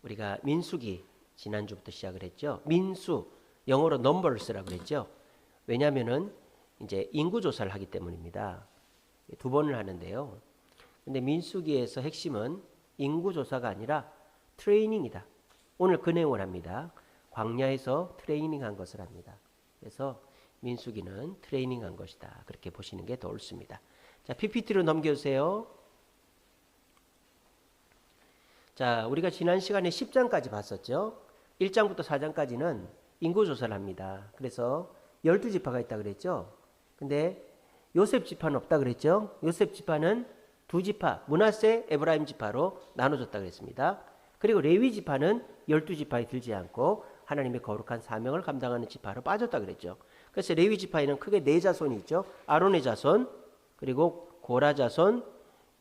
우리가 민수기 지난주부터 시작을 했죠. 민수, 영어로 numbers라고 그랬죠. 왜냐하면은 이제 인구 조사를 하기 때문입니다. 두 번을 하는데요. 근데 민수기에서 핵심은 인구 조사가 아니라 트레이닝이다. 오늘 그 내용을 합니다. 광야에서 트레이닝한 것을 합니다. 그래서 민수기는 트레이닝한 것이다. 그렇게 보시는 게 더 옳습니다. 자, PPT로 넘겨주세요. 자, 우리가 지난 시간에 10장까지 봤었죠. 1장부터 4장까지는 인구조사를 합니다. 그래서 12지파가 있다 그랬죠. 근데 요셉 지파는 없다 그랬죠. 요셉 지파는 두 지파, 므낫세, 에브라임 지파로 나눠졌다 그랬습니다. 그리고 레위 지파는 12지파에 들지 않고 하나님의 거룩한 사명을 감당하는 지파로 빠졌다 그랬죠. 그래서 레위 지파에는 크게 네 자손이 있죠. 아론의 자손, 그리고 고라 자손,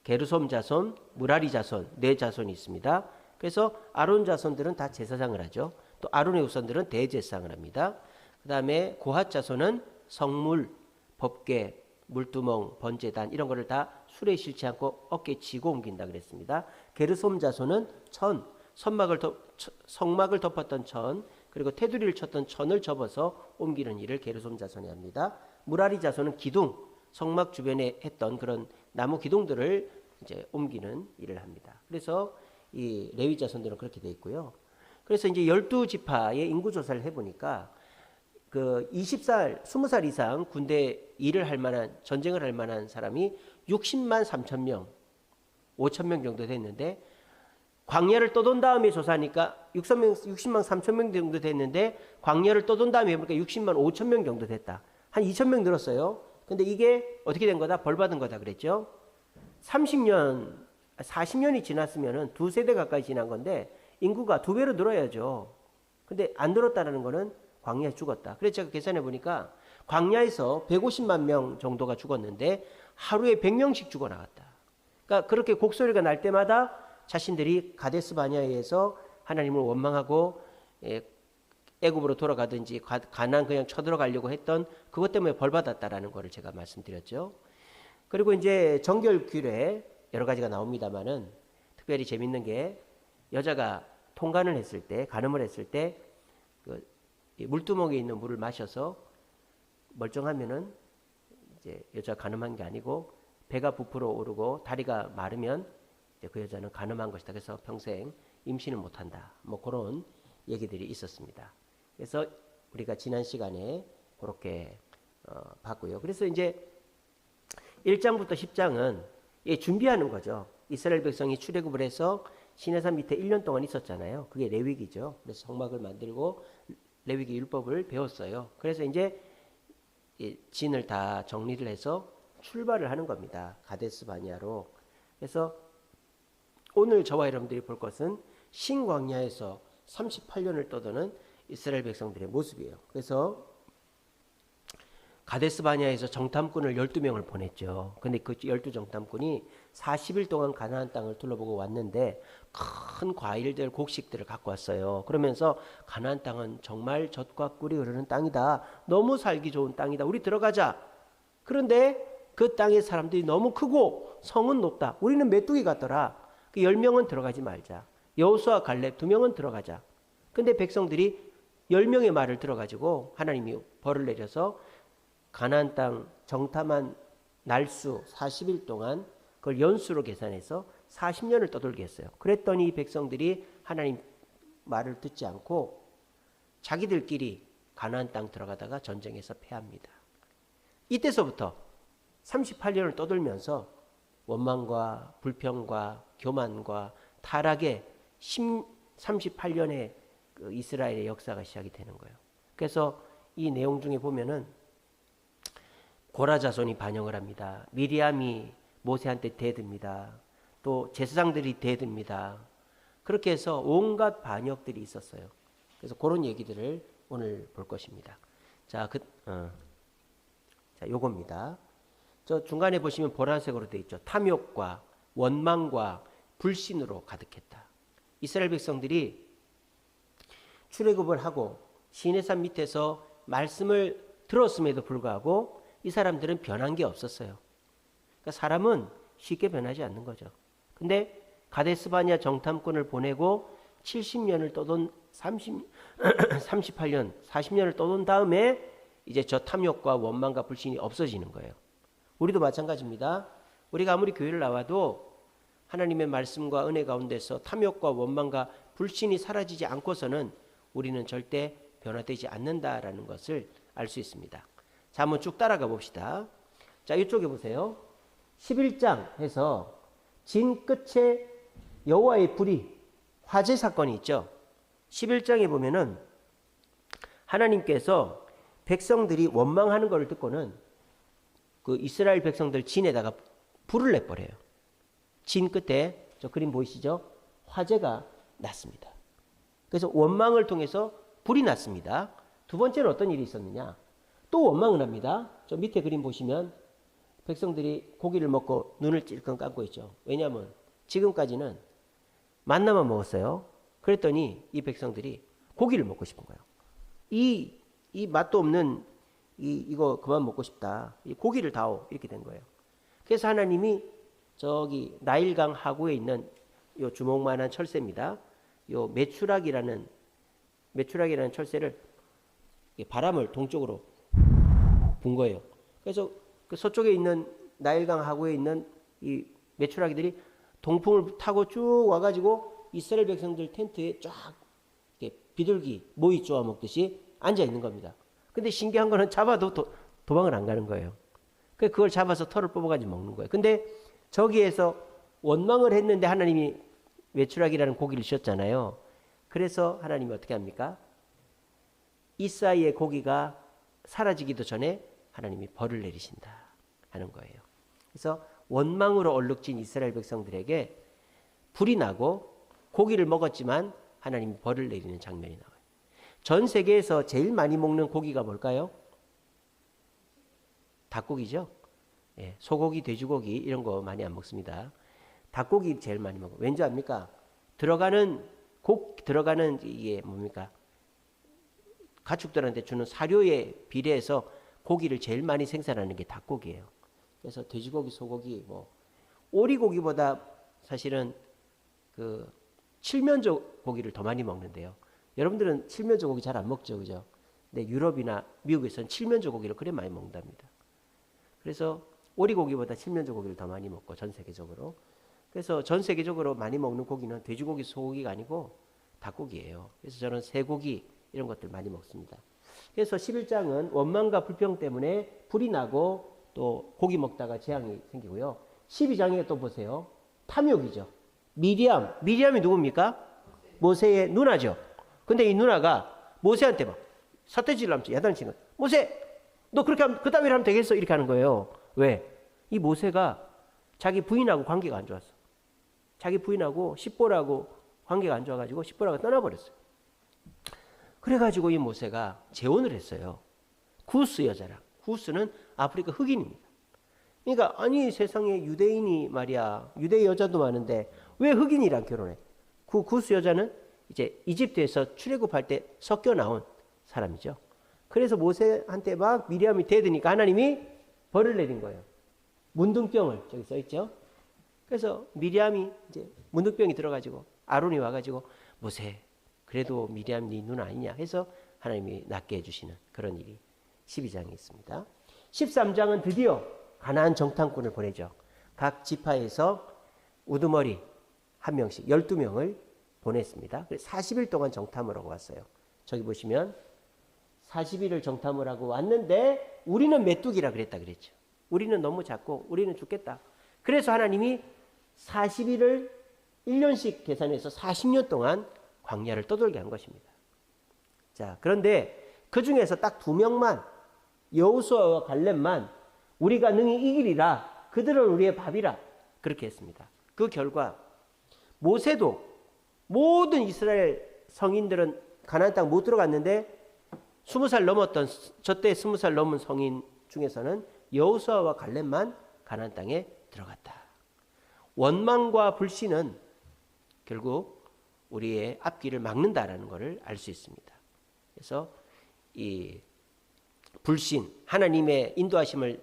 게르솜 자손, 무라리 자손, 네 자손이 있습니다. 그래서 아론 자손들은 다 제사장을 하죠. 또 아론의 후손들은 대제사장을 합니다. 그 다음에 고핫 자손은 성물, 법궤, 물두멍, 번제단 이런 거를 다 수레에 실지 않고 어깨에 지고 옮긴다 그랬습니다. 게르솜 자손은 성막을 덮었던 천, 그리고 테두리를 쳤던 천을 접어서 옮기는 일을 게르솜 자손이 합니다. 무라리 자손은 기둥, 성막 주변에 했던 그런 나무 기둥들을 이제 옮기는 일을 합니다. 그래서 이 레위 자손들은 그렇게 돼 있고요. 그래서 이제 12지파의 인구 조사를 해보니까 그 20살 이상 군대 일을 할 만한, 전쟁을 할 만한 사람이 60만 3천 명, 5천 명 정도 됐는데, 광야를 떠돈 다음에 조사하니까 60만 3천 명 정도 됐는데, 광야를 떠돈 다음에 해보니까 60만 5천 명 정도 됐다. 한 2천 명 늘었어요. 근데 이게 어떻게 된 거다? 벌 받은 거다 그랬죠. 30년, 40년이 지났으면은 두 세대 가까이 지난 건데, 인구가 두 배로 늘어야죠. 근데 안 늘었다는 거는 광야에 죽었다. 그래서 제가 계산해 보니까 광야에서 150만 명 정도가 죽었는데 하루에 100명씩 죽어 나갔다. 그러니까 그렇게 곡소리가 날 때마다 자신들이 가데스 바냐에서 하나님을 원망하고 애굽으로 돌아가든지 가나안 그냥 쳐들어가려고 했던 그것 때문에 벌 받았다라는 거를 제가 말씀드렸죠. 그리고 이제 정결규례 여러 가지가 나옵니다만은 특별히 재밌는 게 여자가 통간을 했을 때, 간음을 했을 때 그 물두멍에 있는 물을 마셔서 멀쩡하면은 이제 여자가 간음한 게 아니고 배가 부풀어 오르고 다리가 마르면 이제 그 여자는 간음한 것이다. 그래서 평생 임신을 못한다. 뭐 그런 얘기들이 있었습니다. 그래서 우리가 지난 시간에 그렇게 봤고요. 그래서 이제 1장부터 10장은 준비하는 거죠. 이스라엘 백성이 출애굽을 해서 시내산 밑에 1년 동안 있었잖아요. 그게 레위기죠. 그래서 성막을 만들고 레위기 율법을 배웠어요. 그래서 이제 진을 다 정리를 해서 출발을 하는 겁니다. 가데스 바냐로. 그래서 오늘 저와 여러분들이 볼 것은 신광야에서 38년을 떠도는 이스라엘 백성들의 모습이에요. 그래서 가데스 바냐에서 정탐꾼을 12명을 보냈죠. 근데 그 12정탐꾼이 40일 동안 가나안 땅을 둘러보고 왔는데 큰 과일들, 곡식들을 갖고 왔어요. 그러면서 가나안 땅은 정말 젖과 꿀이 흐르는 땅이다. 너무 살기 좋은 땅이다. 우리 들어가자. 그런데 그 땅의 사람들이 너무 크고 성은 높다. 우리는 메뚜기 같더라. 그 10명은 들어가지 말자. 여호수아 갈렙 2명은 들어가자. 근데 백성들이 10명의 말을 들어가지고 하나님이 벌을 내려서 가나안 땅 정탐한 날수 40일 동안 그걸 연수로 계산해서 40년을 떠돌게 했어요. 그랬더니 이 백성들이 하나님 말을 듣지 않고 자기들끼리 가나안 땅 들어가다가 전쟁에서 패합니다. 이때서부터 38년을 떠돌면서 원망과 불평과 교만과 타락의 38년의 그 이스라엘의 역사가 시작이 되는 거예요. 그래서 이 내용 중에 보면은 고라 자손이 반역을 합니다. 미리암이 모세한테 대듭니다. 또 제사장들이 대듭니다. 그렇게 해서 온갖 반역들이 있었어요. 그래서 그런 얘기들을 오늘 볼 것입니다. 자, 요겁니다. 저 중간에 보시면 보라색으로 되어 있죠. 탐욕과 원망과 불신으로 가득했다. 이스라엘 백성들이 출애굽을 하고 시내산 밑에서 말씀을 들었음에도 불구하고 이 사람들은 변한 게 없었어요. 그러니까 사람은 쉽게 변하지 않는 거죠. 근데 가데스 바냐 정탐꾼을 보내고 70년을 떠돈 38년, 40년을 떠돈 다음에 이제 저 탐욕과 원망과 불신이 없어지는 거예요. 우리도 마찬가지입니다. 우리가 아무리 교회를 나와도 하나님의 말씀과 은혜 가운데서 탐욕과 원망과 불신이 사라지지 않고서는 우리는 절대 변화되지 않는다라는 것을 알 수 있습니다. 자, 한번 쭉 따라가 봅시다. 자, 이쪽에 보세요. 11장 해서 진 끝에 여호와의 불이 화재 사건이 있죠. 11장에 보면은 하나님께서 백성들이 원망하는 것을 듣고는 그 이스라엘 백성들 진에다가 불을 내버려요. 진 끝에 저 그림 보이시죠? 화재가 났습니다. 그래서 원망을 통해서 불이 났습니다. 두 번째는 어떤 일이 있었느냐? 또 원망을 합니다. 저 밑에 그림 보시면 백성들이 고기를 먹고 눈을 찔끔 감고 있죠. 왜냐하면 지금까지는 만나만 먹었어요. 그랬더니 이 백성들이 고기를 먹고 싶은 거예요. 이 맛도 없는 이거 그만 먹고 싶다. 이 고기를 다오. 이렇게 된 거예요. 그래서 하나님이 저기 나일강 하구에 있는 요 주먹만한 철새입니다. 요 메추락이라는 철새를 바람을 동쪽으로 분 거예요. 그래서 그 서쪽에 있는 나일강 하구에 있는 이 메추라기들이 동풍을 타고 쭉 와가지고 이스라엘 백성들 텐트에 쫙 이렇게 비둘기 모이 쪼아 먹듯이 앉아 있는 겁니다. 근데 신기한 거는 잡아도 도망을 안 가는 거예요. 그걸 잡아서 털을 뽑아가지고 먹는 거예요. 근데 저기에서 원망을 했는데 하나님이 메추라기라는 고기를 주셨잖아요. 그래서 하나님이 어떻게 합니까? 이 사이의 고기가 사라지기도 전에 하나님이 벌을 내리신다 하는 거예요. 그래서 원망으로 얼룩진 이스라엘 백성들에게 불이 나고 고기를 먹었지만 하나님이 벌을 내리는 장면이 나와요. 전 세계에서 제일 많이 먹는 고기가 뭘까요? 닭고기죠. 예, 소고기, 돼지고기 이런 거 많이 안 먹습니다. 닭고기 제일 많이 먹어요. 왠지 압니까? 들어가는 이게 뭡니까? 가축들한테 주는 사료에 비례해서 고기를 제일 많이 생산하는 게 닭고기예요. 그래서 돼지고기, 소고기, 오리고기보다 사실은 그 칠면조 고기를 더 많이 먹는데요. 여러분들은 칠면조 고기 잘 안 먹죠, 그죠? 근데 유럽이나 미국에서는 칠면조 고기를 그래 많이 먹는답니다. 그래서 오리고기보다 칠면조 고기를 더 많이 먹고 전 세계적으로. 그래서 전 세계적으로 많이 먹는 고기는 돼지고기, 소고기가 아니고 닭고기예요. 그래서 저는 쇠고기 이런 것들 많이 먹습니다. 그래서 11장은 원망과 불평 때문에 불이 나고 또 고기 먹다가 재앙이 생기고요. 12장에 또 보세요. 탐욕이죠. 미리암이 누굽니까? 모세의 누나죠. 근데 이 누나가 모세한테 막 삿대질을 하면서 야단치는 거예요. 모세, 너 그렇게 하면 그 따위로 하면 되겠어? 이렇게 하는 거예요. 왜? 이 모세가 자기 부인하고 관계가 안 좋았어. 자기 부인하고 십보라고 관계가 안 좋아가지고 십보라가 떠나버렸어요. 그래가지고 이 모세가 재혼을 했어요. 구스 여자랑. 구스는 아프리카 흑인입니다. 그러니까 아니 세상에 유대인이 말이야. 유대 여자도 많은데 왜 흑인이랑 결혼해? 그 구스 여자는 이제 이집트에서 출애굽할 때 섞여 나온 사람이죠. 그래서 모세한테 막 미리암이 대드니까 하나님이 벌을 내린 거예요. 문둥병을 저기 써 있죠. 그래서 미리암이 이제 문둥병이 들어가지고 아론이 와가지고 모세 그래도 미리암 네 누나 아니냐 해서 하나님이 낫게 해주시는 그런 일이 12장에 있습니다. 13장은 드디어 가나안 정탐꾼을 보내죠. 각 지파에서 우두머리 한 명씩 12명을 보냈습니다. 40일 동안 정탐을 하고 왔어요. 저기 보시면 40일을 정탐을 하고 왔는데 우리는 메뚜기라 그랬죠. 우리는 너무 작고 우리는 죽겠다. 그래서 하나님이 40일을 1년씩 계산해서 40년 동안 광야를 떠돌게 한 것입니다. 자, 그런데 그 중에서 딱 2명만 여호수아와 갈렙만 우리가 능히 이기리라. 그들은 우리의 밥이라. 그렇게 했습니다. 그 결과 모세도 모든 이스라엘 성인들은 가나안 땅 못 들어갔는데 20살 넘었던 저때 20살 넘은 성인 중에서는 여호수아와 갈렙만 가나안 땅에 들어갔다. 원망과 불신은 결국 우리의 앞길을 막는다라는 것을 알 수 있습니다. 그래서 이 불신, 하나님의 인도하심을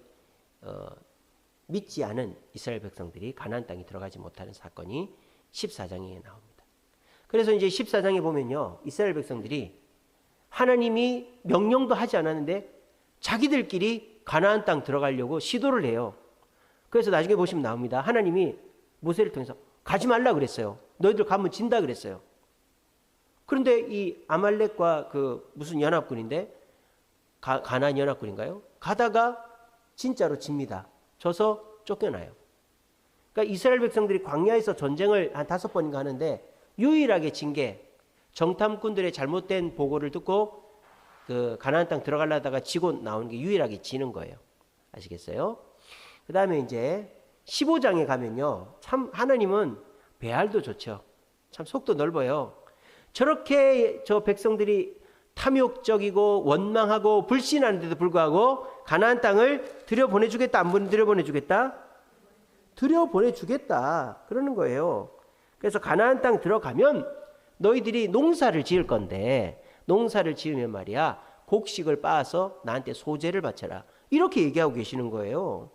믿지 않은 이스라엘 백성들이 가나안 땅에 들어가지 못하는 사건이 14장에 나옵니다. 그래서 이제 14장에 보면요, 이스라엘 백성들이 하나님이 명령도 하지 않았는데 자기들끼리 가나안 땅 들어가려고 시도를 해요. 그래서 나중에 보시면 나옵니다. 하나님이 모세를 통해서 가지 말라 그랬어요. 너희들 가면 진다 그랬어요. 그런데 이 아말렉과 그 무슨 연합군인데, 가나안 연합군인가요? 가다가 진짜로 집니다. 져서 쫓겨나요. 그러니까 이스라엘 백성들이 광야에서 전쟁을 한 5번인가 하는데 유일하게 진 게, 정탐꾼들의 잘못된 보고를 듣고 그 가나안 땅 들어가려다가 지고 나오는 게 유일하게 지는 거예요. 아시겠어요? 그 다음에 이제 15장에 가면요, 참 하나님은 배알도 좋죠. 참 속도 넓어요. 저렇게 저 백성들이 탐욕적이고 원망하고 불신하는데도 불구하고 가나안 땅을 들여보내주겠다, 안 들여보내주겠다? 들여보내주겠다 그러는 거예요. 그래서 가나안 땅 들어가면 너희들이 농사를 지을 건데, 농사를 지으면 말이야 곡식을 빻아서 나한테 소재를 바쳐라, 이렇게 얘기하고 계시는 거예요.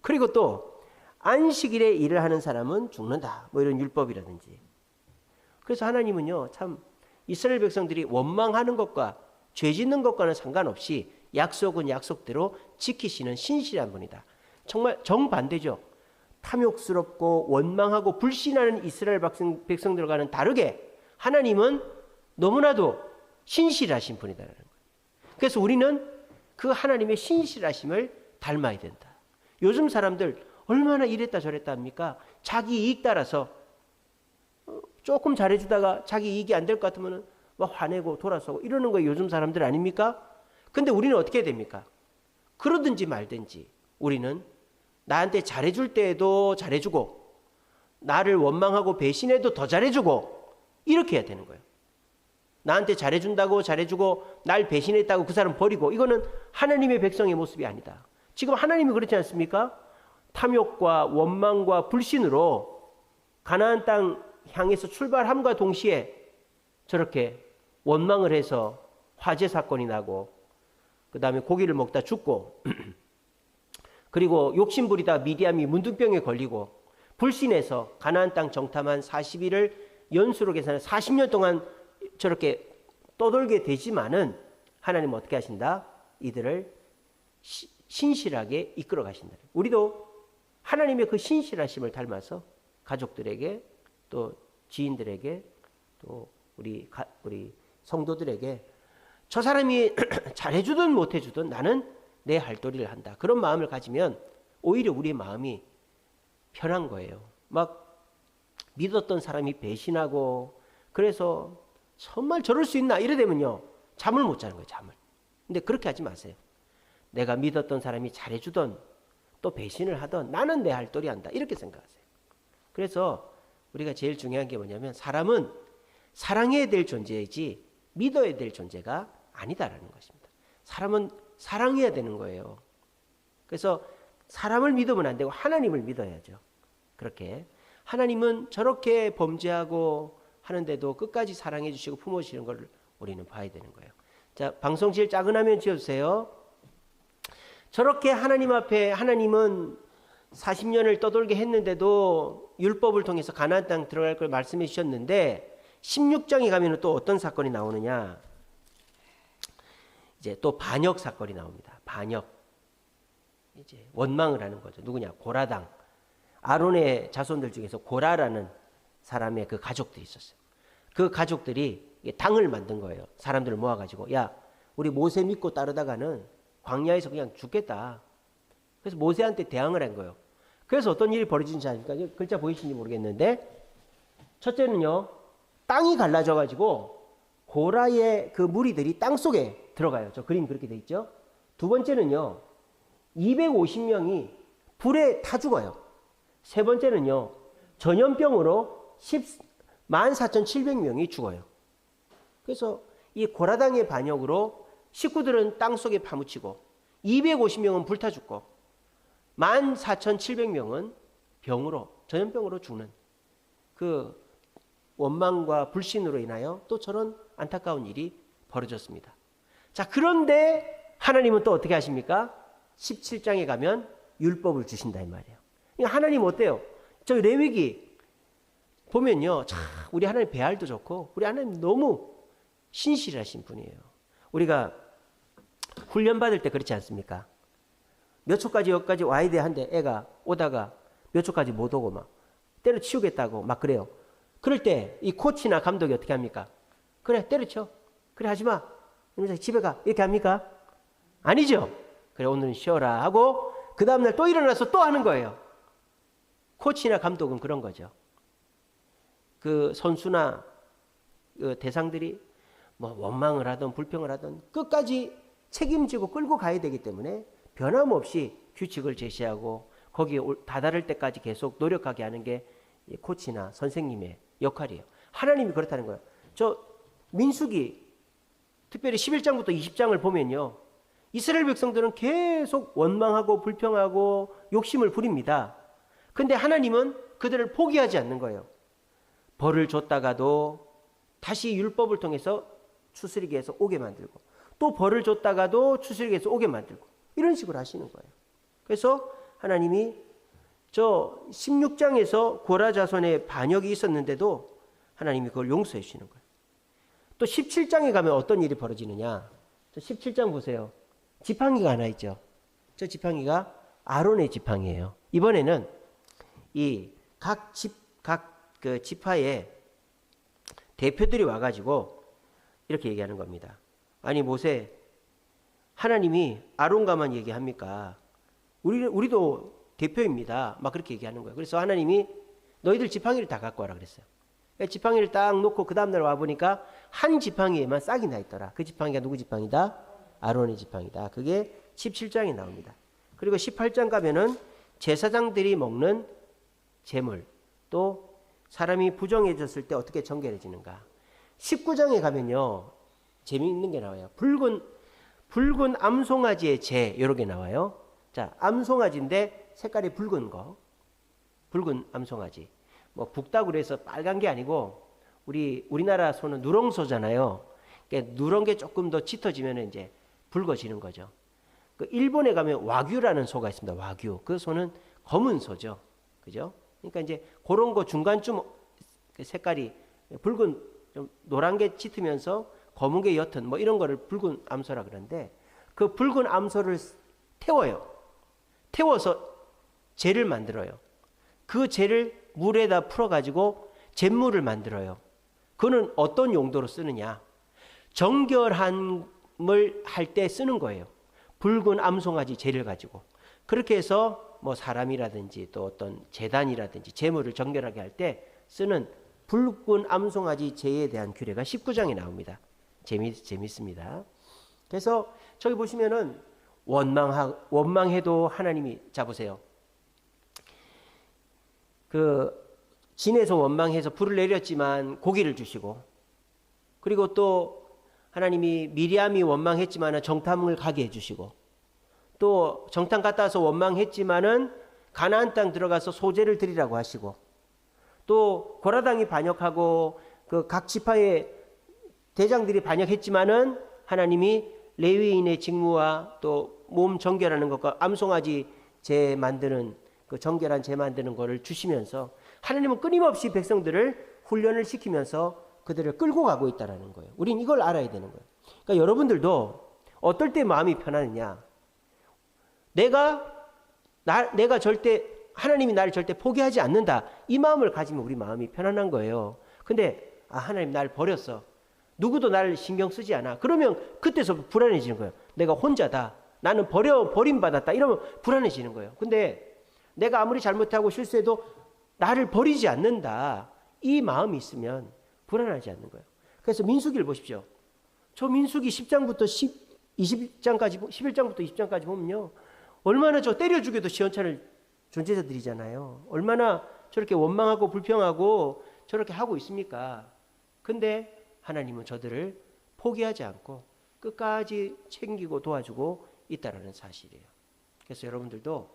그리고 또 안식일에 일을 하는 사람은 죽는다, 뭐 이런 율법이라든지. 그래서 하나님은요, 참 이스라엘 백성들이 원망하는 것과 죄 짓는 것과는 상관없이 약속은 약속대로 지키시는 신실한 분이다. 정말 정반대죠. 탐욕스럽고 원망하고 불신하는 이스라엘 백성들과는 다르게 하나님은 너무나도 신실하신 분이다라는 거예요. 그래서 우리는 그 하나님의 신실하심을 닮아야 된다. 요즘 사람들 얼마나 이랬다 저랬다 합니까? 자기 이익 따라서 조금 잘해주다가 자기 이익이 안 될 것 같으면 막 화내고 돌아서고 이러는 거예요. 요즘 사람들 아닙니까? 근데 우리는 어떻게 해야 됩니까? 그러든지 말든지 우리는 나한테 잘해줄 때에도 잘해주고, 나를 원망하고 배신해도 더 잘해주고, 이렇게 해야 되는 거예요. 나한테 잘해준다고 잘해주고 날 배신했다고 그 사람 버리고, 이거는 하나님의 백성의 모습이 아니다. 지금 하나님이 그렇지 않습니까? 탐욕과 원망과 불신으로 가나안 땅 향해서 출발함과 동시에 저렇게 원망을 해서 화재 사건이 나고, 그 다음에 고기를 먹다 죽고 그리고 욕심부리다 미디암이 문둥병에 걸리고, 불신해서 가나안 땅 정탐한 40일을 연수로 계산해 40년 동안 저렇게 떠돌게 되지만은 하나님은 어떻게 하신다? 이들을 신실하게 이끌어 가신다. 우리도 하나님의 그 신실하심을 닮아서 가족들에게, 또 지인들에게, 또 우리 성도들에게 저 사람이 잘해주든 못해주든 나는 내 할 도리를 한다, 그런 마음을 가지면 오히려 우리의 마음이 편한 거예요. 막 믿었던 사람이 배신하고, 그래서 정말 저럴 수 있나 이래 되면요 잠을 못 자는 거예요, 잠을. 근데 그렇게 하지 마세요. 내가 믿었던 사람이 잘해주던 또 배신을 하던 나는 내 할 도리 한다, 이렇게 생각하세요. 그래서 우리가 제일 중요한 게 뭐냐면, 사람은 사랑해야 될 존재이지 믿어야 될 존재가 아니다라는 것입니다. 사람은 사랑해야 되는 거예요. 그래서 사람을 믿으면 안 되고 하나님을 믿어야죠. 그렇게 하나님은 저렇게 범죄하고 하는데도 끝까지 사랑해 주시고 품어주시는 걸 우리는 봐야 되는 거예요. 자, 방송 제일 작은 화면 지어주세요. 저렇게 하나님 앞에, 하나님은 40년을 떠돌게 했는데도 율법을 통해서 가나안 땅 들어갈 걸 말씀해 주셨는데, 16장에 가면 또 어떤 사건이 나오느냐, 이제 또 반역 사건이 나옵니다. 반역. 이제 원망을 하는 거죠. 누구냐? 고라당. 아론의 자손들 중에서 고라라는 사람의 그 가족들이 있었어요. 그 가족들이 당을 만든 거예요. 사람들을 모아가지고, 야, 우리 모세 믿고 따르다가는 광야에서 그냥 죽겠다. 그래서 모세한테 대항을 한 거예요. 그래서 어떤 일이 벌어진지 아십니까? 글자 보이시는지 모르겠는데, 첫째는요, 땅이 갈라져가지고 고라의 그 무리들이 땅 속에 들어가요. 저 그림 그렇게 돼 있죠. 두 번째는요, 250명이 불에 타 죽어요. 세 번째는요, 전염병으로 14,700명이 죽어요. 그래서 이 고라당의 반역으로 식구들은 땅 속에 파묻히고, 250명은 불타 죽고, 14,700명은 병으로, 전염병으로 죽는, 그 원망과 불신으로 인하여 또 저런 안타까운 일이 벌어졌습니다. 자, 그런데 하나님은 또 어떻게 하십니까? 17장에 가면 율법을 주신다 이 말이에요. 하나님 어때요? 저 레위기 보면요, 참 우리 하나님 배알도 좋고 우리 하나님 너무 신실하신 분이에요. 우리가 훈련 받을 때 그렇지 않습니까? 몇 초까지 여기까지 와야 돼 한데 애가 오다가 몇 초까지 못 오고 막 때려치우겠다고 막 그래요. 그럴 때 이 코치나 감독이 어떻게 합니까? 그래 때려쳐. 그래 하지마. 집에 가. 이렇게 합니까? 아니죠. 그래 오늘은 쉬어라 하고 그 다음날 또 일어나서 또 하는 거예요. 코치나 감독은 그런 거죠. 그 선수나 그 대상들이 뭐 원망을 하든 불평을 하든 끝까지 책임지고 끌고 가야 되기 때문에 변함없이 규칙을 제시하고 거기에 다다를 때까지 계속 노력하게 하는 게 코치나 선생님의 역할이에요. 하나님이 그렇다는 거예요. 저 민수기 특별히 11장부터 20장을 보면요. 이스라엘 백성들은 계속 원망하고 불평하고 욕심을 부립니다. 근데 하나님은 그들을 포기하지 않는 거예요. 벌을 줬다가도 다시 율법을 통해서 추스리게해서 오게 만들고 또 벌을 줬다가도 추스리게해서 오게 만들고 이런 식으로 하시는 거예요. 그래서 하나님이 저 16장에서 고라 자손의 반역이 있었는데도 하나님이 그걸 용서해 주시는 거예요. 또 17장에 가면 어떤 일이 벌어지느냐. 17장 보세요. 지팡이가 하나 있죠. 저 지팡이가 아론의 지팡이에요. 이번에는 이 각 그 지파의 대표들이 와가지고 이렇게 얘기하는 겁니다. 아니 모세, 하나님이 아론과만 얘기합니까? 우리도 대표입니다. 막 그렇게 얘기하는 거예요. 그래서 하나님이 너희들 지팡이를 다 갖고 와라 그랬어요. 지팡이를 딱 놓고 그 다음날 와보니까 한 지팡이에만 싹이 나 있더라. 그 지팡이가 누구 지팡이다? 아론의 지팡이다. 그게 17장에 나옵니다. 그리고 18장 가면은 제사장들이 먹는 제물, 또 사람이 부정해졌을 때 어떻게 정결해지는가. 19장에 가면요, 재미있는 게 나와요. 붉은 암송아지의 재, 이렇게 나와요. 자, 암송아지인데 색깔이 붉은 거, 붉은 암송아지. 뭐 붉다고 해서 빨간 게 아니고 우리나라 소는 누렁소잖아요. 그러니까 누런 게 조금 더 짙어지면 이제 붉어지는 거죠. 그 일본에 가면 와규라는 소가 있습니다. 와규. 그 소는 검은 소죠. 그죠? 그러니까 이제 그런 거 중간쯤 색깔이 붉은 좀 노란 게 짙으면서 검은 게 옅은 뭐 이런 거를 붉은 암소라 그러는데 그 붉은 암소를 태워요. 태워서 젤을 만들어요. 그 젤을 물에다 풀어가지고 잿물을 만들어요. 그거는 어떤 용도로 쓰느냐? 정결함을 할 때 쓰는 거예요. 붉은 암송아지 젤을 가지고. 그렇게 해서 뭐 사람이라든지 또 어떤 제단이라든지 제물을 정결하게 할 때 쓰는 붉은 암송아지 제에 대한 규례가 19장에 나옵니다. 재밌습니다. 그래서 저기 보시면은 원망해도 하나님이, 자 보세요. 그 진에서 원망해서 불을 내렸지만 고기를 주시고, 그리고 또 하나님이 미리암이 원망했지만 정탐을 가게 해주시고, 또 정탐 갔다 와서 원망했지만은 가나안 땅 들어가서 소제를 드리라고 하시고, 또 고라당이 반역하고 그 각 지파의 대장들이 반역했지만은 하나님이 레위인의 직무와 또 몸 정결하는 것과 암송아지 제 만드는 그 정결한 제 만드는 거를 주시면서 하나님은 끊임없이 백성들을 훈련을 시키면서 그들을 끌고 가고 있다는 거예요. 우린 이걸 알아야 되는 거예요. 그러니까 여러분들도 어떨 때 마음이 편하느냐? 내가 절대, 하나님이 나를 절대 포기하지 않는다, 이 마음을 가지면 우리 마음이 편안한 거예요. 근데 하나님 날 버렸어, 누구도 나를 신경 쓰지 않아, 그러면 그때서 불안해지는 거예요. 내가 혼자다, 나는 버림받았다, 이러면 불안해지는 거예요. 근데 내가 아무리 잘못하고 실수해도 나를 버리지 않는다, 이 마음이 있으면 불안하지 않는 거예요. 그래서 민수기를 보십시오. 저 민수기 10장부터 20장까지, 11장부터 20장까지 보면요, 얼마나 저 때려 죽여도 시원찮을 존재자들이잖아요. 얼마나 저렇게 원망하고 불평하고 저렇게 하고 있습니까? 근데 하나님은 저들을 포기하지 않고 끝까지 챙기고 도와주고 있다는 사실이에요. 그래서 여러분들도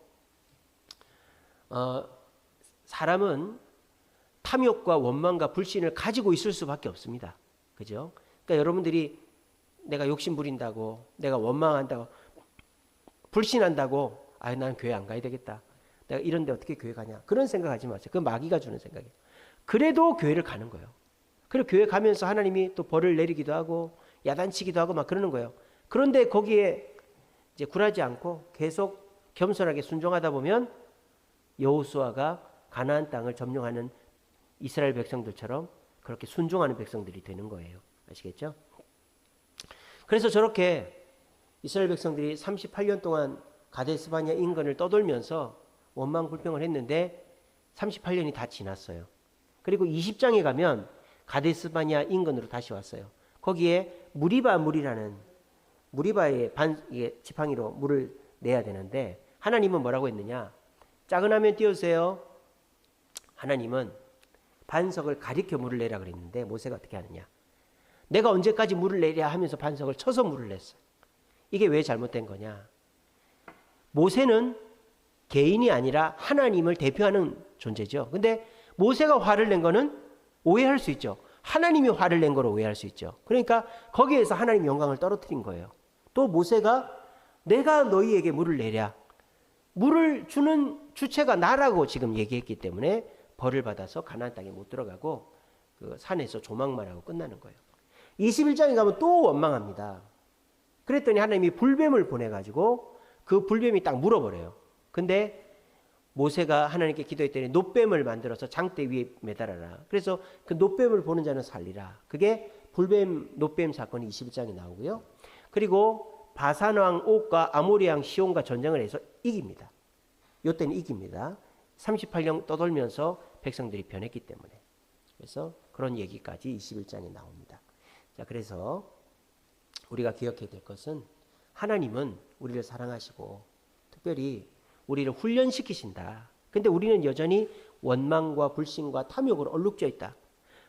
사람은 탐욕과 원망과 불신을 가지고 있을 수밖에 없습니다. 그죠? 그러니까 여러분들이 내가 욕심 부린다고, 내가 원망한다고, 불신한다고, 난 교회 안 가야 되겠다, 내가 이런데 어떻게 교회 가냐, 그런 생각하지 마세요. 그건 마귀가 주는 생각이에요. 그래도 교회를 가는 거예요. 그리고 교회 가면서 하나님이 또 벌을 내리기도 하고 야단치기도 하고 막 그러는 거예요. 그런데 거기에 이제 굴하지 않고 계속 겸손하게 순종하다 보면 여호수아가 가나안 땅을 점령하는 이스라엘 백성들처럼 그렇게 순종하는 백성들이 되는 거예요. 아시겠죠? 그래서 저렇게 이스라엘 백성들이 38년 동안 가데스바냐 인근을 떠돌면서 원망불평을 했는데 38년이 다 지났어요. 그리고 20장에 가면 가데스바냐 인근으로 다시 왔어요. 거기에 무리바 물이라는 무리바의 지팡이로 물을 내야 되는데 하나님은 뭐라고 했느냐? 작은 화면 띄워주세요. 하나님은 반석을 가리켜 물을 내라 그랬는데 모세가 어떻게 하느냐? 내가 언제까지 물을 내랴 하면서 반석을 쳐서 물을 냈어요. 이게 왜 잘못된 거냐? 모세는 개인이 아니라 하나님을 대표하는 존재죠. 근데 모세가 화를 낸 거는 오해할 수 있죠. 하나님이 화를 낸 거로 오해할 수 있죠. 그러니까 거기에서 하나님 영광을 떨어뜨린 거예요. 또 모세가 내가 너희에게 물을 내랴. 물을 주는 주체가 나라고 지금 얘기했기 때문에 벌을 받아서 가나안 땅에 못 들어가고 그 산에서 조망만 하고 끝나는 거예요. 21장에 가면 또 원망합니다. 그랬더니 하나님이 불뱀을 보내가지고 그 불뱀이 딱 물어버려요. 근데 모세가 하나님께 기도했더니 놋뱀을 만들어서 장대 위에 매달아라. 그래서 그 놋뱀을 보는 자는 살리라. 그게 불뱀 놋뱀 사건이 21장에 나오고요. 그리고 바산왕 옥과 아모리왕 시온과 전쟁을 해서 이깁니다. 이때는 이깁니다. 38년 떠돌면서 백성들이 변했기 때문에. 그래서 그런 얘기까지 21장에 나옵니다. 자, 그래서 우리가 기억해야 될 것은 하나님은 우리를 사랑하시고 특별히 우리를 훈련시키신다. 근데 우리는 여전히 원망과 불신과 탐욕으로 얼룩져 있다.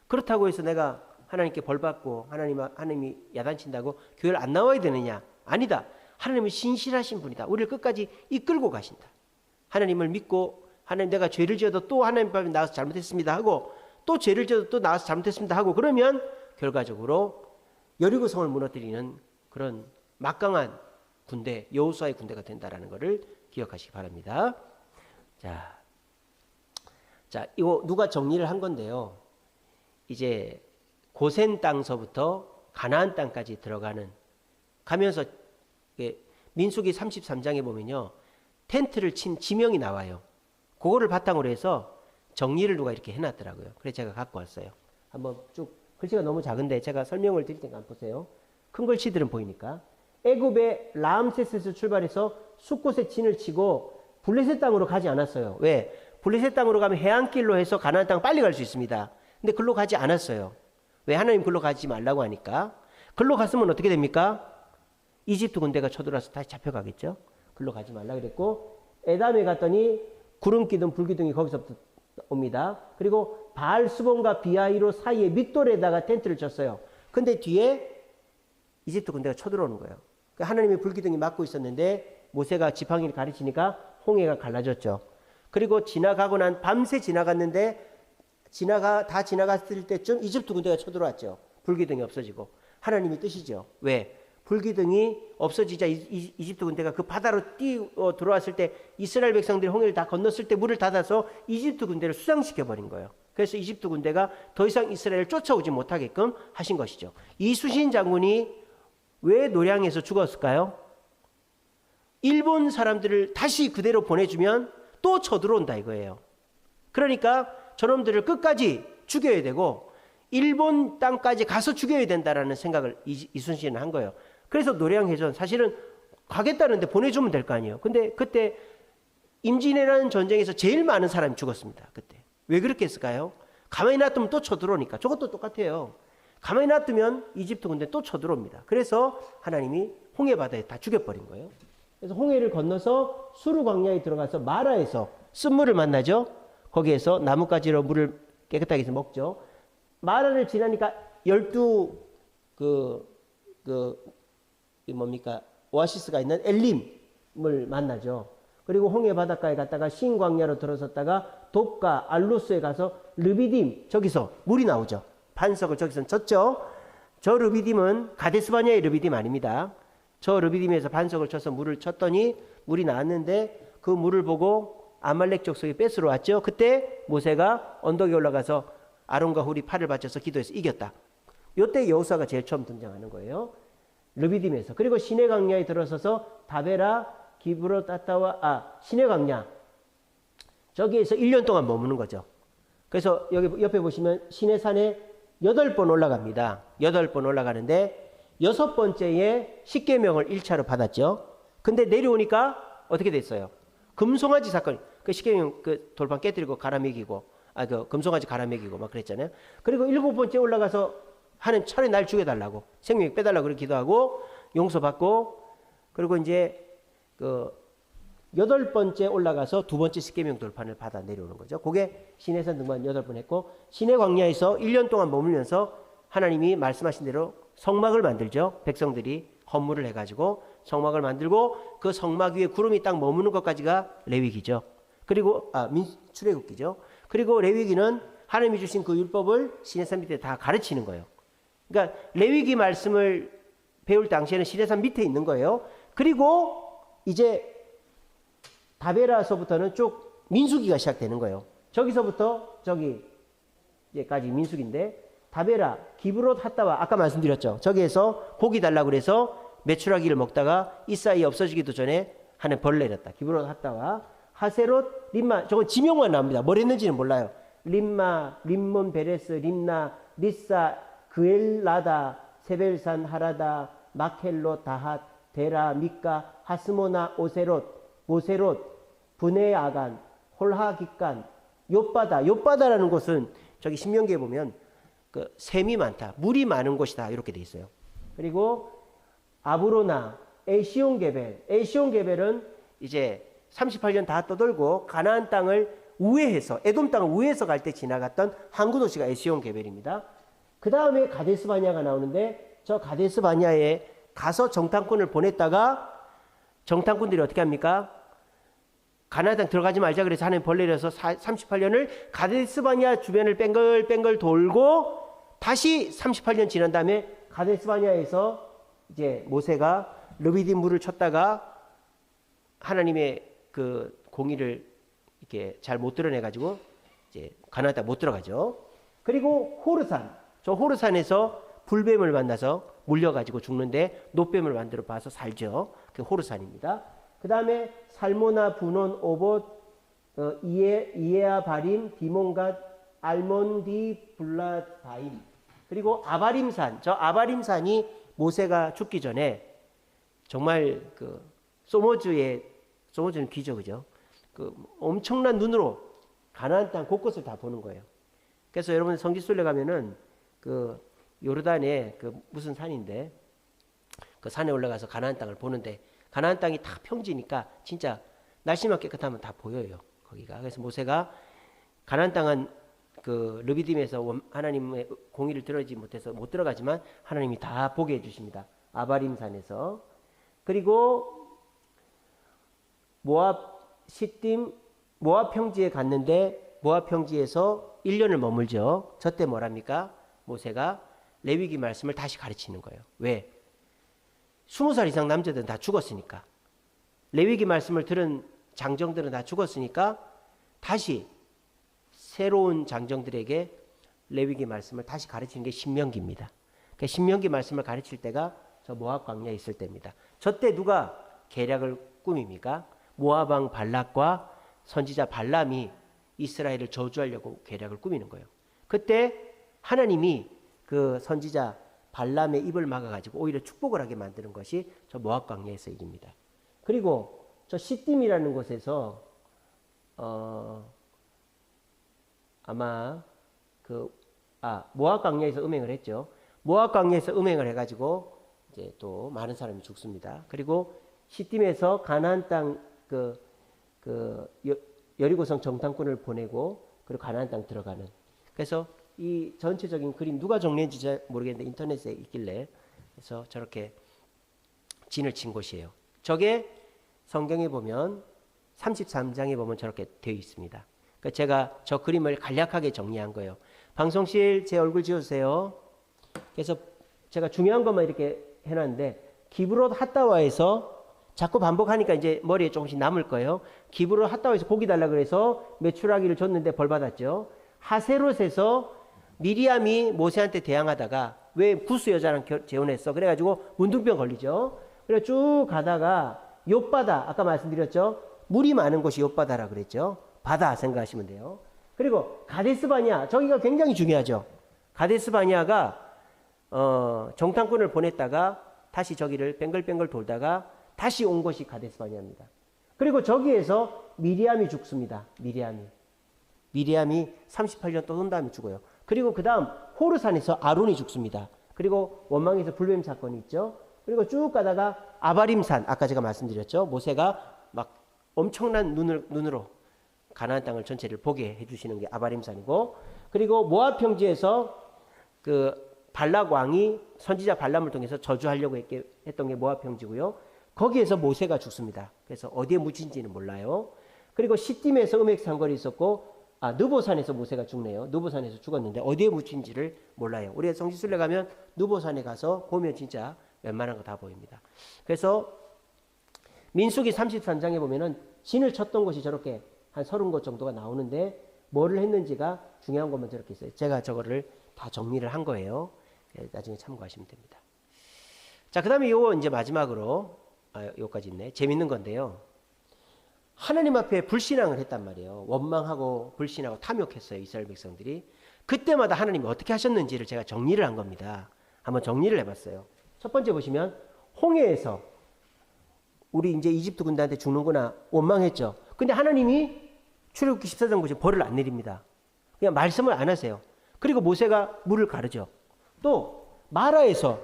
그렇다고 해서 내가 하나님께 벌받고 하나님이 야단친다고 교회를 안 나와야 되느냐? 아니다. 하나님은 신실하신 분이다. 우리를 끝까지 이끌고 가신다. 하나님을 믿고 하나님 내가 죄를 지어도 또 하나님 앞에 나와서 잘못했습니다 하고 또 죄를 지어도 또 나와서 잘못했습니다 하고 그러면 결과적으로 여리고성을 무너뜨리는 그런 막강한 군대, 여호수아의 군대가 된다라는 것을 기억하시기 바랍니다. 자, 이거 누가 정리를 한 건데요. 이제 고센 땅서부터 가나안 땅까지 들어가는 가면서 민수기 33장에 보면요. 텐트를 친 지명이 나와요. 그거를 바탕으로 해서 정리를 누가 이렇게 해놨더라고요. 그래서 제가 갖고 왔어요. 한번 쭉 글씨가 너무 작은데 제가 설명을 드릴 테니까 한번 보세요. 큰 글씨들은 보이니까. 애굽의 라암세스에서 출발해서 숫곳에 진을 치고 블레셋 땅으로 가지 않았어요. 왜? 블레셋 땅으로 가면 해안길로 해서 가나안 땅 빨리 갈 수 있습니다. 근데 글로 가지 않았어요. 왜? 하나님 글로 가지 말라고 하니까. 글로 갔으면 어떻게 됩니까? 이집트 군대가 쳐들어와서 다시 잡혀가겠죠. 글로 가지 말라 그랬고 에담에 갔더니 구름 기둥 불 기둥이 거기서부터 옵니다. 그리고 바알 스본과 비하이로 사이에 믹돌에다가 텐트를 쳤어요. 근데 뒤에 이집트 군대가 쳐들어오는 거예요. 하나님의 불기둥이 막고 있었는데 모세가 지팡이를 가르치니까 홍해가 갈라졌죠. 그리고 지나가고 난 밤새 지나갔는데 다 지나갔을 때쯤 이집트 군대가 쳐들어왔죠. 불기둥이 없어지고. 하나님의 뜻이죠. 왜? 불기둥이 없어지자 이집트 군대가 그 바다로 뛰어 들어왔을 때 이스라엘 백성들이 홍해를 다 건넜을 때 물을 닫아서 이집트 군대를 수상시켜버린 거예요. 그래서 이집트 군대가 더 이상 이스라엘을 쫓아오지 못하게끔 하신 것이죠. 이순신 장군이 왜 노량에서 죽었을까요? 일본 사람들을 다시 그대로 보내주면 또 쳐들어온다 이거예요. 그러니까 저놈들을 끝까지 죽여야 되고 일본 땅까지 가서 죽여야 된다라는 생각을 이순신은 한 거예요. 그래서 노량해전 사실은 가겠다는데 보내주면 될 거 아니에요. 근데 그때 임진왜란 전쟁에서 제일 많은 사람이 죽었습니다. 그때. 왜 그렇게 했을까요? 가만히 놔두면 또 쳐들어오니까. 저것도 똑같아요. 가만히 놔두면 이집트 군대 또 쳐들어옵니다. 그래서 하나님이 홍해 바다에 다 죽여버린 거예요. 그래서 홍해를 건너서 수르 광야에 들어가서 마라에서 쓴물을 만나죠. 거기에서 나뭇가지로 물을 깨끗하게 해서 먹죠. 마라를 지나니까 12 오아시스가 있는 엘림을 만나죠. 그리고 홍해 바닷가에 갔다가 신광야로 들어섰다가 돕과 알루스에 가서 르비딤 저기서 물이 나오죠. 반석을 저기서 쳤죠. 저 르비딤은 가데스바냐의 르비딤 아닙니다. 저 르비딤에서 반석을 쳐서 물을 쳤더니 물이 나왔는데 그 물을 보고 아말렉 족속이 뺏으러 왔죠. 그때 모세가 언덕에 올라가서 아론과 훌이 팔을 받쳐서 기도해서 이겼다. 이때 여호수아가 제일 처음 등장하는 거예요. 르비딤에서. 그리고 시내 광야에 들어서서 다베라 기브롯 하타와 시내 광야 저기에서 1년 동안 머무는 거죠. 그래서 여기 옆에 보시면 시내산에 8번 올라갑니다. 8번 올라가는데 6번째에 십계명을 1차로 받았죠. 근데 내려오니까 어떻게 됐어요? 금송아지 사건. 그 십계명 그 돌판 깨뜨리고 갈아먹이고 그 금송아지 갈아먹이고 막 그랬잖아요. 그리고 7번째 올라가서 하나님 차라리 날 죽여달라고 생명 빼달라고 그렇게 기도하고 용서받고 그리고 이제 그 8번째 올라가서 2번째 십계명 돌판을 받아 내려오는 거죠. 그게 시내산 등반 8번 했고 시내 광야에서 1년 동안 머물면서 하나님이 말씀하신 대로 성막을 만들죠. 백성들이 헌물을 해가지고 성막을 만들고 그 성막 위에 구름이 딱 머무는 것까지가 레위기죠. 그리고 출애굽기죠. 그리고 레위기는 하나님이 주신 그 율법을 시내산 밑에 다 가르치는 거예요. 그러니까 레위기 말씀을 배울 당시에는 시내산 밑에 있는 거예요. 그리고 이제 다베라서부터는 쭉 민수기가 시작되는 거예요. 저기서부터 저기까지 민수기인데 다베라, 기브롯 핫다와 아까 말씀드렸죠. 저기에서 고기 달라고 그래서 메추라기를 먹다가 이 사이에 없어지기도 전에 하는 벌을 내렸다. 기브롯 핫다와 하세롯, 림마. 저건 지명만 나옵니다. 뭘 했는지는 몰라요. 림마, 림몬, 베레스, 림나, 리사, 그엘라다, 세벨산, 하라다, 마켈로, 다핫, 데라, 미카, 하스모나, 오세롯, 모세롯, 분해아간, 홀하기간, 욥바다. 욥바다라는 곳은 저기 신명기에 보면 그 샘이 많다, 물이 많은 곳이다 이렇게 돼 있어요. 그리고 아브로나, 에시온게벨. 에시온게벨은 이제 38년 다 떠돌고 가나안 땅을 우회해서 에돔 땅을 우회해서 갈 때 지나갔던 항구 도시가 에시온게벨입니다. 그 다음에 가데스바냐가 나오는데 저 가데스바냐에 가서 정탐꾼을 보냈다가 정탐꾼들이 어떻게 합니까? 가나안 땅 들어가지 말자 그래서 하나님 벌 내려서 38년을 가데스바냐 주변을 뺑글뺑글 돌고 다시 38년 지난 다음에 가데스바냐에서 이제 모세가 르비딤 물을 쳤다가 하나님의 그 공의를 이렇게 잘 못 드러내 가지고 이제 가나안 땅 못 들어가죠. 그리고 호르산. 저 호르산에서 불뱀을 만나서 물려 가지고 죽는데 노뱀을 만들어 봐서 살죠. 그 호르산입니다. 그 다음에 살모나, 분온, 오봇, 이에아 바림, 디몬갓, 알몬디, 블라다임. 그리고 아바림산. 저 아바림산이 모세가 죽기 전에 정말 그 소모즈는 귀죠, 그죠? 그 엄청난 눈으로 가나안 땅 곳곳을 다 보는 거예요. 그래서 여러분 성지순례 가면은 그 요르단에 그 무슨 산인데 그 산에 올라가서 가나안 땅을 보는데 가나안 땅이 다 평지니까 진짜 날씨만 깨끗하면 다 보여요, 거기가. 그래서 모세가 가나안 땅은 그 르비딤에서 하나님의 공의를 들어지 못해서 못 들어가지만 하나님이 다 보게 해주십니다. 아바림산에서. 그리고 모압 시딤 모압 평지에 갔는데 모압 평지에서 1년을 머물죠. 저때 뭐랍니까? 모세가 레위기 말씀을 다시 가르치는 거예요. 왜? 20살 이상 남자들은 다 죽었으니까. 레위기 말씀을 들은 장정들은 다 죽었으니까 다시 새로운 장정들에게 레위기 말씀을 다시 가르치는 게 신명기입니다. 그러니까 신명기 말씀을 가르칠 때가 저 모압 광야에 있을 때입니다. 저때 누가 계략을 꾸밉니까? 모압 왕 발락과 선지자 발람이 이스라엘을 저주하려고 계략을 꾸미는 거예요. 그때 하나님이 그 선지자 발람의 입을 막아가지고 오히려 축복을 하게 만드는 것이 저 모압 광야에서 일입니다. 그리고 저 시딤이라는 곳에서 아마 모압 광야에서 음행을 했죠. 모압 광야에서 음행을 해가지고 이제 또 많은 사람이 죽습니다. 그리고 시딤에서 가나안 땅 여리고성 정탐꾼을 보내고 그리고 가나안 땅 들어가는. 그래서 이 전체적인 그림 누가 정리했는지 잘 모르겠는데 인터넷에 있길래 그래서 저렇게 진을 친 곳이에요. 저게 성경에 보면 33장에 보면 저렇게 되어 있습니다. 그러니까 제가 저 그림을 간략하게 정리한 거예요. 방송실 제 얼굴 지어주세요. 그래서 제가 중요한 것만 이렇게 해놨는데 기브롯 핫다와에서 자꾸 반복하니까 이제 머리에 조금씩 남을 거예요. 기브롯 핫다와에서 고기 달라 그래서 메추라기를 줬는데 벌 받았죠. 하세롯에서 미리암이 모세한테 대항하다가 왜 구스 여자랑 재혼했어? 그래가지고 문둥병 걸리죠. 그래 쭉 가다가 욥바다, 아까 말씀드렸죠. 물이 많은 곳이 욥바다라 그랬죠. 바다 생각하시면 돼요. 그리고 가데스바니아, 저기가 굉장히 중요하죠. 가데스바니아가 정탐꾼을 보냈다가 다시 저기를 뱅글뱅글 돌다가 다시 온 곳이 가데스바니아입니다. 그리고 저기에서 미리암이 죽습니다. 미리암이 38년 또 돈 다음에 죽어요. 그리고 그 다음 호르산에서 아론이 죽습니다. 그리고 원망에서 불뱀 사건이 있죠. 그리고 쭉 가다가 아바림산, 아까 제가 말씀드렸죠. 모세가 막 엄청난 눈으로 가나안 땅을 전체를 보게 해주시는 게 아바림산이고, 그리고 모압 평지에서 그 발락 왕이 선지자 발람을 통해서 저주하려고 했던 게 모압 평지고요. 거기에서 모세가 죽습니다. 그래서 어디에 묻힌지는 몰라요. 그리고 시딤에서 음획 상궐이 있었고, 느보산에서 모세가 죽네요. 느보산에서 죽었는데 어디에 묻힌지를 몰라요. 우리가 성지순례 가면 느보산에 가서 보면 진짜 웬만한 거 다 보입니다. 그래서 민수기 33장에 보면은 진을 쳤던 곳이 저렇게 한 30곳 정도가 나오는데 뭐를 했는지가 중요한 것만 저렇게 있어요. 제가 저거를 다 정리를 한 거예요. 나중에 참고하시면 됩니다. 자, 그 다음에 요 이제 마지막으로 요까지 있네. 재밌는 건데요. 하나님 앞에 불신앙을 했단 말이에요. 원망하고 불신하고 탐욕했어요. 이스라엘 백성들이. 그때마다 하나님이 어떻게 하셨는지를 제가 정리를 한 겁니다. 한번 정리를 해봤어요. 첫 번째 보시면 홍해에서 우리 이제 이집트 군대한테 죽는구나 원망했죠. 근데 하나님이 출애굽기 14장 보시면 벌을 안 내립니다. 그냥 말씀을 안 하세요. 그리고 모세가 물을 가르죠. 또 마라에서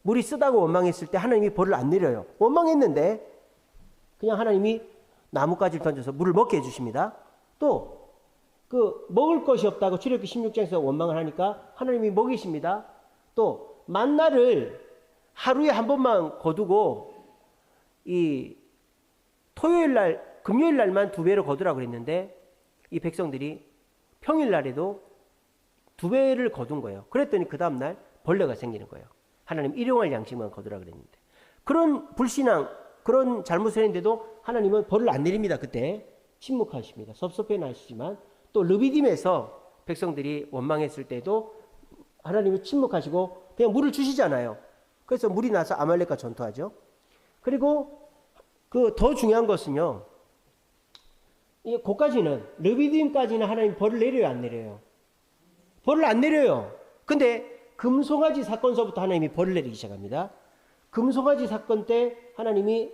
물이 쓰다고 원망했을 때 하나님이 벌을 안 내려요. 원망했는데 그냥 하나님이 나뭇가지를 던져서 물을 먹게 해주십니다. 또 그 먹을 것이 없다고 출애굽기 16장에서 원망을 하니까 하나님이 먹이십니다. 또 만나를 하루에 한 번만 거두고 이 토요일 날, 금요일 날만 2배로 거두라고 그랬는데 이 백성들이 평일 날에도 2배를 거둔 거예요. 그랬더니 그 다음 날 벌레가 생기는 거예요. 하나님 일용할 양식만 거두라 그랬는데 그런 불신앙, 그런 잘못을 했는데도 하나님은 벌을 안 내립니다. 그때 침묵하십니다. 섭섭해는 하시지만 또 르비딤에서 백성들이 원망했을 때도 하나님이 침묵하시고 그냥 물을 주시잖아요. 그래서 물이 나서 아말렉과 전투하죠. 그리고 그 더 중요한 것은요. 거기까지는 르비딤까지는 하나님 벌을 내려요, 안 내려요? 벌을 안 내려요. 근데 금송아지 사건서부터 하나님이 벌을 내리기 시작합니다. 금송아지 사건 때 하나님이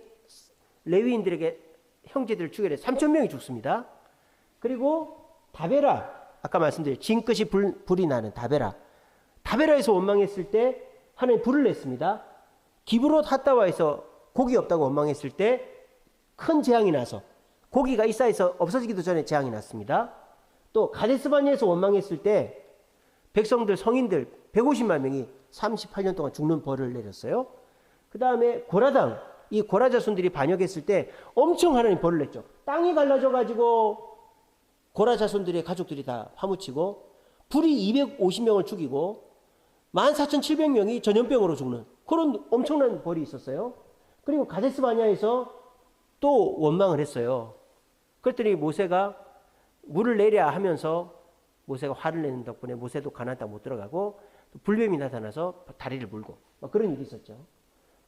레위인들에게 형제들을 죽여내 3,000명이 죽습니다. 그리고 다베라, 아까 말씀드린 징끝이 불이 나는 다베라에서 원망했을 때 하나님 불을 냈습니다. 기브롯 핫다와에서 고기 없다고 원망했을 때 큰 재앙이 나서 고기가 이사에서 없어지기도 전에 재앙이 났습니다. 또 가데스바니아에서 원망했을 때 백성들, 성인들 150만 명이 38년 동안 죽는 벌을 내렸어요. 그 다음에 고라당, 이 고라 자손들이 반역했을 때 엄청 하나님 벌을 냈죠. 땅이 갈라져 가지고 고라 자손들의 가족들이 다 파묻히고 불이 250명을 죽이고 14,700명이 전염병으로 죽는 그런 엄청난 벌이 있었어요. 그리고 가데스바니아에서 또 원망을 했어요. 그랬더니 모세가 물을 내랴 하면서 모세가 화를 내는 덕분에 모세도 가나안 땅 못 들어가고 또 불뱀이 나타나서 다리를 물고 막 그런 일이 있었죠.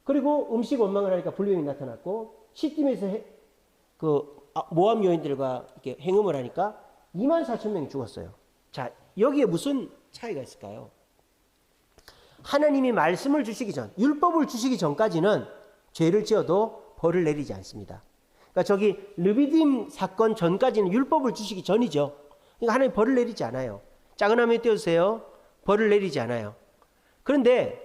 그리고 음식 원망을 하니까 불뱀이 나타났고 시딤에서 모압 여인들과 이렇게 행음을 하니까 24,000명이 죽었어요. 자, 여기에 무슨 차이가 있을까요? 하나님이 말씀을 주시기 전, 율법을 주시기 전까지는 죄를 지어도 벌을 내리지 않습니다. 그러니까 저기 르비딤 사건 전까지는 율법을 주시기 전이죠. 그러니까 하나님 벌을 내리지 않아요. 작은 화면 띄워주세요. 벌을 내리지 않아요. 그런데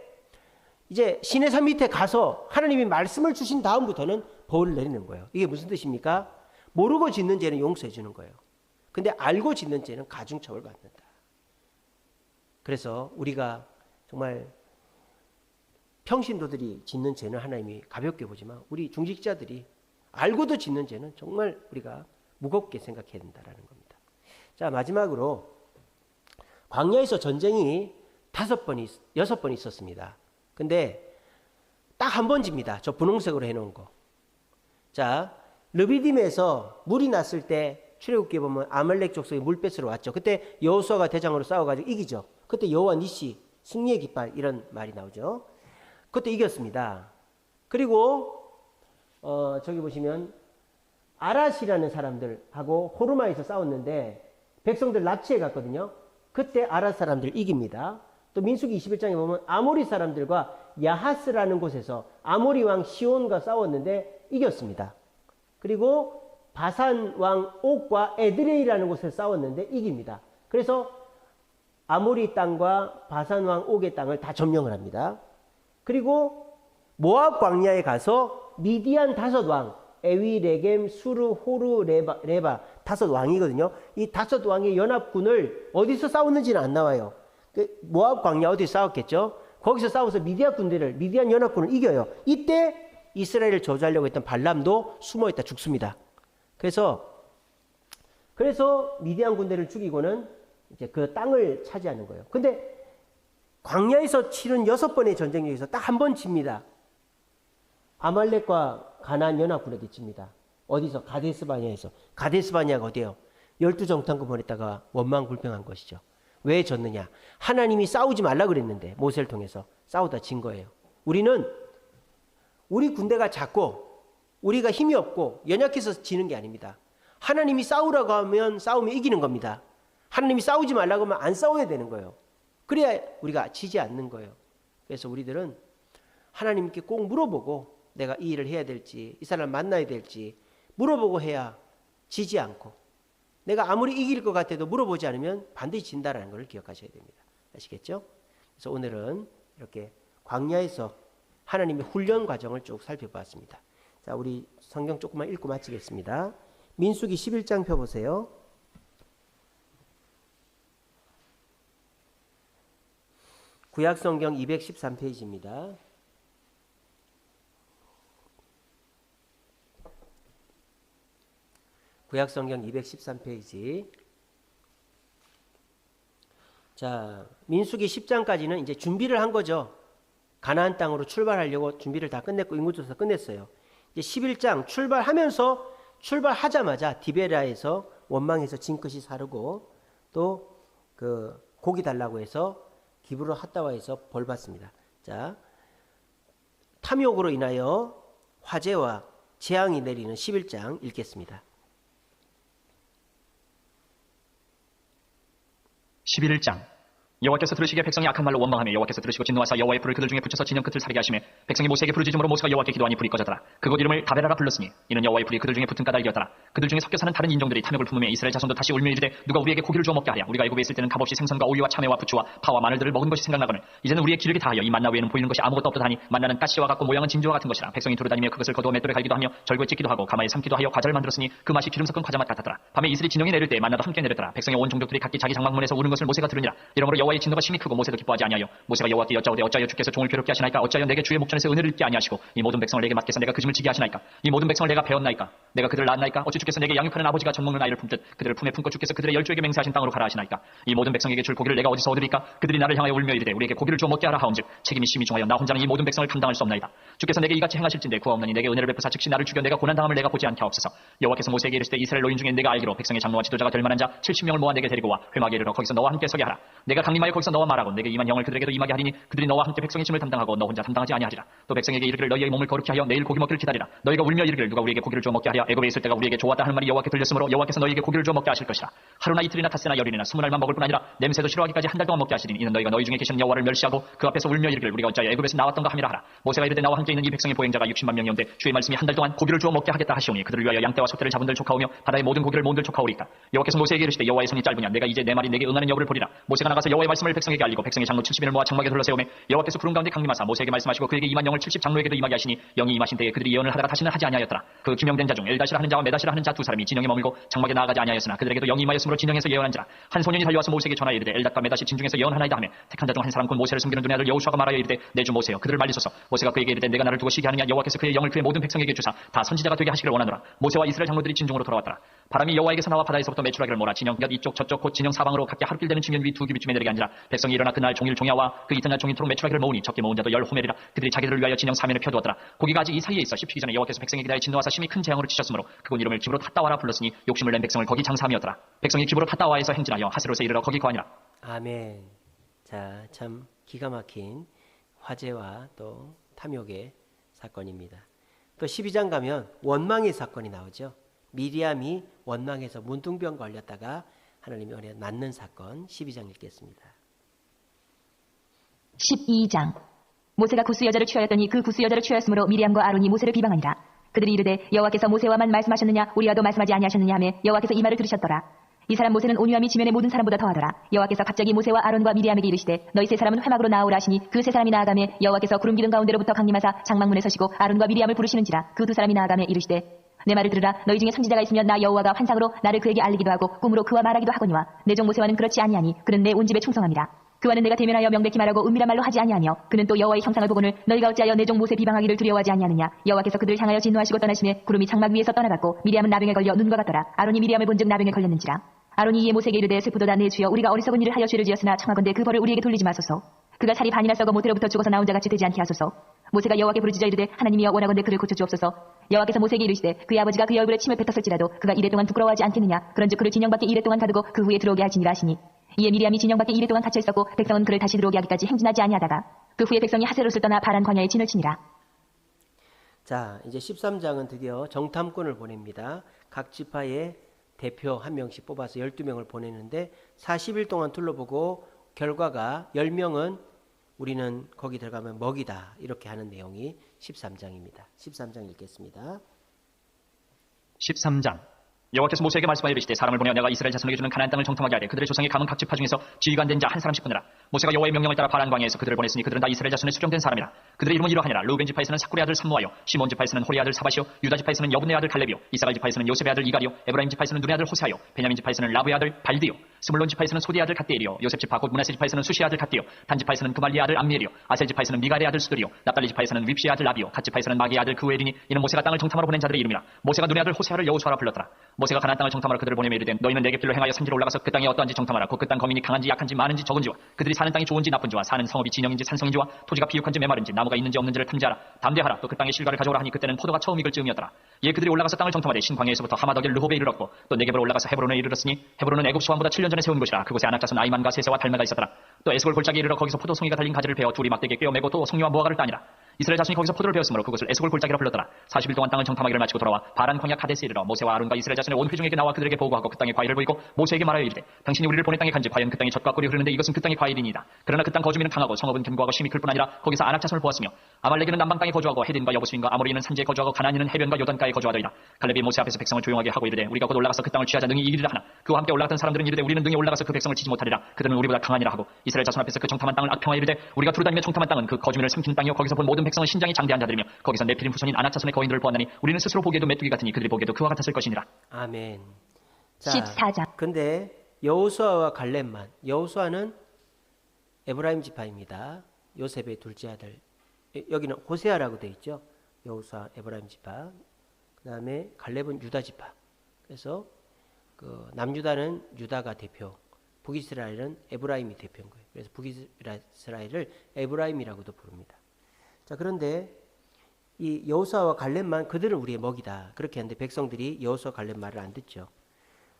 이제 시내산 밑에 가서 하나님이 말씀을 주신 다음부터는 벌을 내리는 거예요. 이게 무슨 뜻입니까? 모르고 짓는 죄는 용서해 주는 거예요. 근데 알고 짓는 죄는 가중처벌 받는다. 그래서 우리가 정말 평신도들이 짓는 죄는 하나님이 가볍게 보지만 우리 중직자들이 알고도 짓는 죄는 정말 우리가 무겁게 생각해야 된다는 겁니다. 자, 마지막으로 광야에서 전쟁이 6번 있었습니다. 근데 딱 한 번 집니다. 저 분홍색으로 해놓은 거. 자, 르비딤에서 물이 났을 때 출애굽기에 보면 아말렉 족속이 물 뺏으러 왔죠. 그때 여호수아가 대장으로 싸워가지고 이기죠. 그때 여호와 니시 승리의 깃발 이런 말이 나오죠. 그때 이겼습니다. 그리고 저기 보시면 아랏이라는 사람들하고 호르마에서 싸웠는데 백성들 납치해 갔거든요. 그때 아랏 사람들 이깁니다. 또 민수기 21장에 보면 아모리 사람들과 야하스라는 곳에서 아모리 왕 시온과 싸웠는데 이겼습니다. 그리고 바산 왕 옥과 에드레이라는 곳에서 싸웠는데 이깁니다. 그래서 아모리 땅과 바산 왕 옥의 땅을 다 점령을 합니다. 그리고 모압 광야에 가서 미디안 5왕 에위, 레겜, 수르, 호르, 레바 5 왕이거든요. 이 5 왕의 연합군을 어디서 싸웠는지는 안 나와요. 모압 광야 어디서 싸웠겠죠? 거기서 싸워서 미디안 연합군을 이겨요. 이때 이스라엘을 저주하려고 했던 발람도 숨어있다 죽습니다. 그래서 미디안 군대를 죽이고는 이제 그 땅을 차지하는 거예요. 근데 광야에서 치른 6번의 전쟁 중에서 딱 한 번 집니다. 아말렉과 가나안 연합군에게 집니다. 어디서? 가데스바냐에서. 가데스바냐가 어디예요? 12정탐꾼 보냈다가 원망불평한 것이죠. 왜 졌느냐? 하나님이 싸우지 말라 그랬는데 모세를 통해서 싸우다 진 거예요. 우리 군대가 작고 우리가 힘이 없고 연약해서 지는 게 아닙니다. 하나님이 싸우라고 하면 싸우면 이기는 겁니다. 하나님이 싸우지 말라고 하면 안 싸워야 되는 거예요. 그래야 우리가 지지 않는 거예요. 그래서 우리들은 하나님께 꼭 물어보고 내가 이 일을 해야 될지 이 사람을 만나야 될지 물어보고 해야 지지 않고 내가 아무리 이길 것 같아도 물어보지 않으면 반드시 진다라는 걸 기억하셔야 됩니다. 아시겠죠? 그래서 오늘은 이렇게 광야에서 하나님의 훈련 과정을 쭉 살펴봤습니다. 자, 우리 성경 조금만 읽고 마치겠습니다. 민수기 11장 펴보세요. 구약성경 213페이지입니다. 구약성경 213페이지. 자, 민수기 10장까지는 이제 준비를 한 거죠. 가나안 땅으로 출발하려고 준비를 다 끝냈고 인구조사 끝냈어요. 이제 11장 출발하자마자 디베라에서 원망해서 징크시 사르고 또 그 고기 달라고 해서 기브로 핫다와에서 벌 받습니다. 자, 탐욕으로 인하여 화재와 재앙이 내리는 11장 읽겠습니다. 11장 여호와께서 들으시기에 백성이 악한 말로 원망하며 여호와께서 들으시고 진노하사 여호와의 불을 그들 중에 붙여서 진영 끝을 사르게 하시매 백성이 모세에게 부르짖음으로 모세가 여호와께 기도하니 불이 꺼졌더라. 그곳 이름을 다베라라 불렀으니 이는 여호와의 불이 그들 중에 붙은 까닭이었더라. 그들 중에 섞여 사는 다른 인종들이 탐욕을 품으며 이스라엘 자손도 다시 울며 이르되 누가 우리에게 고기를 주어 먹게 하랴. 우리가 애굽에 있을 때는 값없이 생선과 오이와 참외와 부추와 파와 마늘들을 먹은 것이 생각나거늘 이제는 우리의 기력이 다하여 이 만나 외에는 보이는 것이 아무것도 없다 하니 만나는 가시와 같고 모양은 진주와 같은 것이라. 백성이 두루다니며 그것을 거두어 맷돌에 갈기도 하며 절구에 찢기도 하고 가마에 삶기도 하여 과자를 만들었으니 그 맛이 기름 섞은 과자 맛 같았더라. 밤에 이슬이 진영이 내릴 때 만나도 함께 내렸더라. 백성의 온 종족들이 각기 자기 장막문에서 우는 것을 모세가 들으니라. 이러므로 여호와의 진노가 심히 크고 모세도 기뻐하지 아니하여 모세가 여호와께 여짜오되 어찌하여 주께서 종을 괴롭게 하시나이까. 어찌하여 내게 주의 목전에서 은혜를 입게 아니하시고 이 모든 백성을 내게 맡겨서 내가 그 짐을 지게 하시나이까. 이 모든 백성을 내가 배웠나이까. 내가 그들을 낳았나이까. 어찌 주께서 내게 양육하는 아버지가 젖 먹는 아이를 품듯 그들을 품에 품고 주께서 그들의 열조에게 맹세하신 땅으로 가라 하시나이까. 이 모든 백성에게 줄 고기를 내가 어디서 얻으리까. 그들이 나를 향하여 울며 이르되 우리에게 고기를 주어 먹게 하라 하온즉 책임이 심히 중하여 나 혼자는 이 모든 백성을 감당할 수 없나이다. 주께서 내게 이같이 행하실진데 구하옵나니 내게 은혜를 베푸사 즉시 나를 죽여 내가 고난당함을 내가 보지 않게 하옵소서. 여호와께서 모세에게 이르시되 이스라엘 노인 중에 내가 알기로 백성의 장로와 지도자가 될 만한 자 70명을 모아 내게 데리고 와 회막에 이르러 거기서 너와 함께 서게 하라. 내가 강림하여 거기서 너와 말하고 내게 임한 영을 그들에게도 임하게 하리니 그들이 너와 함께 백성의 짐을 담당하고 너 혼자 담당하지 아니하리라. 또 백성에게 이르기를 너희의 몸을 거룩히 하여 내일 고기 먹기를 기다리라. 너희가 울며 이르기를 누가 우리에게 고기를 주어 먹게 하랴. 애굽에 있을 때가 우리에게 좋았다 하는 말이 여호와께 들렸으므로 여호와께서 너희에게 고기를 주어 먹게 하실 것이라. 하루나 이틀이나 닷새나 열흘이나 20날만 먹을 뿐 아니라 냄새도 싫어하기까지 한 달 동안 먹게 하시리니 이는 너희가 너희 중에 계시는 여호와를 멸시하고 그 앞에서 울며 이르기를 우리가 어찌하여 애굽에서 나왔던가 함이라 하라. 모세가 이르되 나와 함께 있는 이 백성의 보행자가 60만 명이온데 주의 말씀이 한 달 동안 고기를 주어 먹게 하겠다 하시오니 그들을 위하여 양떼와 소떼를 잡은들 조카오며 바다의 모든 고기를 모은들 조카오리까. 여호와께서 모세에게 이르시되 여호와의 손이 짧으냐 내가 이제 내 말이 내게 응하는 여부를 보리라. 모세가 나가서 여호와의 말씀을 백성에게 알리고 백성의 장로 70인을 모아 장막에 둘러세우매 여호와께서 구름 가운데 강림하사 모세에게 말씀하시고 그에게 임한 영을 70 장로에게도 임하게 하시니 영이 임하신 때에 그들이 예언을 하다가 다시는 하지 아니하였더라. 그 기명된 자 중 엘다시라 하는 자와 메다시라 하는 자 두 사람이 진영에 머물고 장막에 나아가지 아니하였으나 그들에게도 영이 임하였으므로 진영에서 예언한지라. 한 소년이 달려와서 모세에게 전하여 이르되 엘닷과 메다시 진중에서 예언하나이다 하며 택한 자 중 한 사람 곧 모세를 섬기는 눈의 아들 여호수아가 말하여 이르되 내 주 모세여 그들을 말리소서. 모세가 그에게 이르되 내가 나를 두고 쉬게 하느냐. 여호와께서 그의 영을 그의 모든 백성에게 주사 다 선지자가 되게 하시기를 원하노라. 모세와 이스라엘 장로들이 진중으로 돌아왔더라. 바람이 여호와에게서 나와 바다에서부터 메추라기를 몰아 진영 곁 이쪽 저쪽 곧 진영 사방으로 각기 하루길 되는 측면 위 두 규빗쯤에 내리게 아니라 백성이 일어나 그날 종일 종야와 그 이튿날 종일토록 메추라기를 모으니 적게 모은 자도 10호멜이라. 그들이 자기들을 위하여 진영 사면에 펴두었더라. 고기가 아직 이 사이에 있어 씹히기 전에 여호와께서 백성에게 대하여 진노하사 심히 큰 재앙으로 치셨으므로 그곳 이름을 기브로 탓다와라 불렀으니 욕심을 낸 백성을 거기 장사함이었더라. 백성이 기브로 탓다와에서 행진하여 하세롯에 이르러 거기 거하니라. 아멘. 자, 참 기가 막힌 화재와 또 탐욕의 사건입니다. 또 12장 가면 원망의 사건이 나오죠. 미리암이 원망해서 문둥병 걸렸다가 하나님의 은혜에 낫는 사건 12장 읽겠습니다. 12장. 모세가 구스 여자를 취하였더니 그 구스 여자를 취하였으므로 미리암과 아론이 모세를 비방하니라. 그들이 이르되 여호와께서 모세와만 말씀하셨느냐 우리와도 말씀하지 아니하셨느냐 하며 여호와께서 이 말을 들으셨더라. 이 사람 모세는 온유함이 지면의 모든 사람보다 더하더라. 여호와께서 갑자기 모세와 아론과 미리암에게 이르시되 너희 세 사람은 회막으로 나아오라 하시니 그 세 사람이 나아가매 여호와께서 구름 기둥 가운데로부터 강림하사 장막문에 서시고 아론과 미리암을 부르시는지라. 그 두 사람이 나아가매 이르시되 내 말을 들으라. 너희 중에 선지자가 있으면 나 여호와가 환상으로 나를 그에게 알리기도 하고 꿈으로 그와 말하기도 하거니와 내 종 모세와는 그렇지 아니하니 그는 내 온 집에 충성함이라. 그와는 내가 대면하여 명백히 말하고 은밀한 말로 하지 아니하며 그는 또 여호와의 형상을 보고는 너희가 어찌하여 내 종 모세 비방하기를 두려워하지 아니하느냐. 여호와께서 그들을 향하여 진노하시고 떠나시매 구름이 장막 위에서 떠나갔고 미리암은 나병에 걸려 눈과 같더라. 아론이 미리암을 본즉 나병에 걸렸는지라. 아론이 이에 모세에게 이르되 슬프도다 내 주여 우리가 어리석은 일을 하여 죄를 지었으나 청하건대 그 벌을 우리에게 돌리지 마소서. 그가 살이 반이나 썩어 모태로부터 죽어서 나온 자같이 되지 않게 하소서. 모세가 여호와께 부르짖어 이르되 하나님이여 원하건대 그를 고쳐 주옵소서. 여호와께서 모세에게 이르시되 그의 아버지가 그의 얼굴에 침을 뱉었을지라도 그가 이래 동안 부끄러워하지 않겠느냐. 그런즉 그를 진영 밖에 이래 동안 가두고 그 후에 들어오게 하시니라 하시니 이에 미리암이 진영 밖에 이래 동안 갇혀 있었고 백성은 그를 다시 들어오게 하기까지 행진하지 아니하다가 그 후에 백성이 하세롯을 떠나 바란 광야에 진을 치니라. 자, 이제 13장은 드디어 정탐꾼을 보냅니다. 각 지파의 대표 한 명씩 뽑아서 12명을 보내는데 40일 동안 둘러보고 결과가 10명은 우리는 거기 들어가면 먹이다 이렇게 하는 내용이 13장입니다. 13장 읽겠습니다. 13장. 여호와께서 모세에게 말씀하여 이르시되 사람을 보내어 내가 이스라엘 자손에게 주는 가나안 땅을 정탐하게 하되 그들의 조상의 감은 각 지파 중에서 지휘관 된 자 한 사람씩 보내라. 모세가 여호와의 명령을 따라 바란 광야에서 그들을 보냈으니 그들은 다 이스라엘 자손의 수령된 사람이라. 그들의 이름은 이러하니라. 루벤 지파에서는 사쿠의 아들 삼무아요, 시몬 지파에서는 호리의 아들 사바시오, 유다 지파에서는 여분의 아들 갈렙이요, 이사갈 지파에서는 요셉의 아들 이갈이요, 에브라임 지파에서는 눈의 아들 호세아요, 베냐민 지파에서는 라브의 아들 발디요, 스물론 지파에서는 소디의 아들 갓디엘이요, 요셉 지파 곧 므낫세 지파에서는 수시의 아들 갓디요, 단 지파에서는 그말리의 아들 암미엘이요, 아셀 지파에서는 미갈의 아들 수돌이요, 납달리 지파에서는 윕시의 아들 라비요, 갓 지파에서는 마기의 아들 그우엘이니 이는 모세가 땅을 정탐하러 보낸 자들의 이름이라. 모세가 눈의 아들 호세아를 여호수아라 불렀더라. 모세가 가나안 땅을 정탐하러 그들을 보내며 이르되 너희는 내게길로 행하여 산지로 올라가서 그 땅이 어떠한지 정탐하라. 곧 그 땅 거민이 강한지 약한지 많은지 적은지와 그들이 사는 땅이 좋은지 나쁜지와 사는 성읍이 진영인지 산성인지와 토지가 비육한지 메마른지 나무가 있는지 없는지를 탐지하라. 담대하라. 또 그 땅의 실과를 가져오라 하니 그때는 포도가 처음 익을 즈음이었더라. 이에 그들이 올라가서 땅을 정탐하되 신광야에서부터 하마더길 르홉에 이르렀고 또 네겝으로 올라가서 헤브론에 이르렀으니 헤브론은 애굽 소환보다 7년 전에 세운 곳이라. 그곳에 아낙 자손 아이만과 세세와 달메가 있었더라. 또 에스골 골짜기에 이르러 거기서 포도송이가 달린 가지를 베어 둘이 막대기에 꿰어매고 또 송이와 무화과를 따니라. 이스라엘 자손이 거기서 포도를 베었으므로 그것을 에스골 골짜기라 불렀더라. 40일 동안 땅을 정탐하기를 마치고 돌아와 바란 광야 카데스에 이르러 모세와 아론과 이스라엘 자손의 온 회중에게 나와 그들에게 보고하고 그 땅의 과일을 보이고 모세에게 말하여 이르되 당신이 우리를 보낸 땅에 간지 과연 그 땅이 젖과 꿀이 흐르는데 이것은 그 땅의 과일이니이다. 그러나 그 땅 거주민은 강하고 성읍은 견고하고 심히 클 뿐 아니라 거기서 아낙 자손을 보았으며 아말렉인은 남방 땅에 거주하고 헤딘과 여부스인과 아모리인은 산지에 거주하고 가나안인은 해변과 요단가에 거주하더이다. 갈렙이 모세 앞에서 백성을 조용하게 하고 이르되 우리가 곧 올라가서 그 땅을 취하자 능히 이기리라 하나 그와 함께 올라갔던 사람들은 이르되 우리는 능히 올라가서 그 백성을 치지 못하리라. 그들은 우리보다 강하니라 하고 이스라엘 자손 앞에서 그 정탐한 땅을 악평하여 이르되 우리가 두루다니며 정탐한 땅은 그 거주민을 삼키는 땅이요 거기서 본 모든 백성은 신장이 장대한 자들이며 거기서 네피림 후손인 아낙 자손의 거인들을 보았나니 우리는 스스로 보기에도 메뚜기 같으니 그들이 보기에도 그와 같았을 것이니라. 아멘. 자, 14장. 근데 여호수아와 갈렙만, 여호수아는 에브라임 지파입니다. 요셉의 둘째 아들. 여기는 호세아라고 되어 있죠. 여호수아 에브라임 지파. 그다음에 갈렙은 유다 지파. 그래서 그 남유다는 유다가 대표, 북이스라엘은 에브라임이 대표인 거예요. 그래서 북이스라엘을 에브라임이라고도 부릅니다. 자, 그런데 이 여호수아와 갈렙만 그들은 우리의 먹이다. 그렇게 하는데 백성들이 여호수아 갈렙 말을 안 듣죠.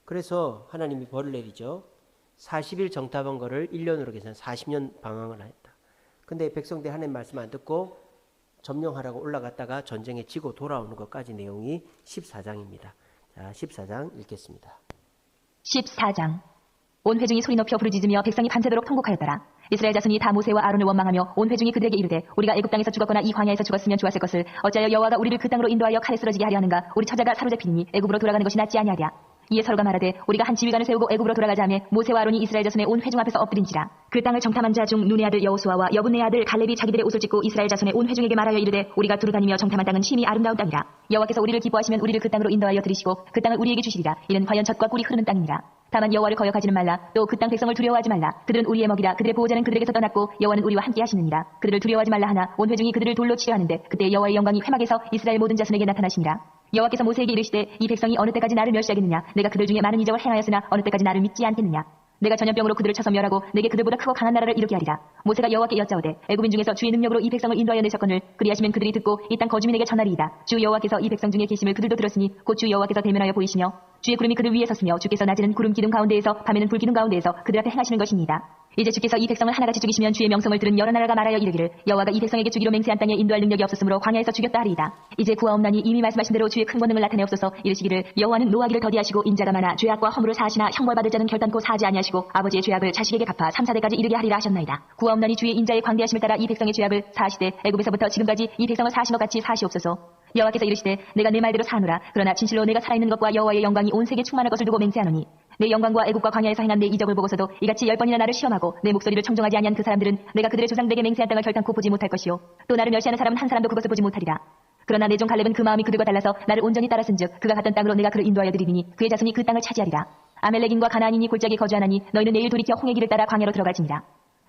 그래서 하나님이 벌을 내리죠. 40일 정탐한 거를 1년으로 계산 40년 방황을 했다. 근데 백성들이 하나님 말씀 안 듣고 점령하라고 올라갔다가 전쟁에 지고 돌아오는 것까지 내용이 14장입니다. 자, 14장 읽겠습니다. 14장. 온 회중이 소리 높여 부르짖으며 백성이 밤새도록 통곡하였더라. 이스라엘 자손이 다 모세와 아론을 원망하며 온 회중이 그들에게 이르되 우리가 애굽 땅에서 죽었거나 이 광야에서 죽었으면 좋았을 것을 어찌하여 여호와가 우리를 그 땅으로 인도하여 칼에 쓰러지게 하려 하는가. 우리 처자가 사로잡히니 애굽으로 돌아가는 것이 낫지 아니하랴. 이에 서로가 말하되 우리가 한 지휘관을 세우고 애굽으로 돌아가자 하며 모세와 아론이 이스라엘 자손의 온 회중 앞에서 엎드린지라. 그 땅을 정탐한 자 중 눈의 아들 여호수아와 여분의 아들 갈렙이 자기들의 옷을 찢고 이스라엘 자손의 온 회중에게 말하여 이르되 우리가 두루다니며 정탐한 땅은 심히 아름다운 땅이라. 여호와께서 우리를 기뻐하시면 우리를 그 땅으로 인도하여 들이시고 그 땅을 우리에게 주시리라. 이는 과연 젖과 꿀이 흐르는 땅이니라. 다만 여호와를 거역하지는 말라. 또 그 땅 백성을 두려워하지 말라. 그들은 우리의 먹이라. 그들의 보호자는 그들에게서 떠났고 여호와는 우리와 함께 하시느니라. 그들을 두려워하지 말라 하나 온 회중이 그들을 돌로 치려 하는데 그때 여호와의 영광이 회막에서 이스라엘 모든 자손에게 나타나시니라. 여호와께서 모세에게 이르시되 이 백성이 어느 때까지 나를 멸시하겠느냐. 내가 그들 중에 많은 이적을 행하였으나 어느 때까지 나를 믿지 않겠느냐. 내가 전염병으로 그들을 쳐서 멸하고 내게 그들보다 크고 강한 나라를 이루게 하리라. 모세가 여호와께 여짜오되 애굽인 중에서 주의 능력으로 이 백성을 인도하여 내셨거늘 그리하시면 그들이 듣고 이 땅 거주민에게 전하리이다. 주 여호와께서 이 백성 중에 계심을 그들도 들었으니 곧 주 여호와께서 대면하여 보이시며 주의 구름이 그들 위에 섰으며 주께서 낮에는 구름 기둥 가운데에서 밤에는 불 기둥 가운데에서 그들 앞에 행하시는 것입니다. 이제 주께서 이 백성을 하나같이 죽이시면 주의 명성을 들은 여러 나라가 말하여 이르기를 여호와가 이 백성에게 주기로 맹세한 땅에 인도할 능력이 없었으므로 광야에서 죽였다 하리이다. 이제 구하옵나니 이미 말씀하신 대로 주의 큰 권능을 나타내옵소서. 이르시기를 여호와는 노하기를 더디하시고 인자가 많아 죄악과 허물을 사하시나 형벌받을 자는 결단코 사하지 아니하시고 아버지의 죄악을 자식에게 갚아 3, 4대까지 이르게 하리라 하셨나이다. 구하옵나니 주의 인자의 광대하심을 따라 이 백성의 죄악을 사하시되 애굽에서부터 지금까지 이 백성을 사하신 것 같이 사하시옵소서. 여호와께서 이르시되 내가 내 말대로 사노라. 그러나 진실로 내가 살아있는 것과 여호와의 영광이 온 세계에 충만할 것을 두고 맹세하노니 내 영광과 애굽과 광야에서 행한 내 이적을 보고서도 이같이 10번이나 나를 시험하고 내 목소리를 청종하지 아니한 그 사람들은 내가 그들의 조상들에게 맹세한 땅을 결단코 보지 못할 것이요 또 나를 멸시하는 사람은 한 사람도 그것을 보지 못하리라. 그러나 내 종 갈렙은 그 마음이 그들과 달라서 나를 온전히 따랐은즉 그가 갔던 땅으로 내가 그를 인도하여 드리리니 그의 자손이 그 땅을 차지하리라. 아멜렉인과 가나안인이 골짜기 거주하나니 너희는 내일 돌이켜 홍해 길을 따라 광야로 들어갈지니라.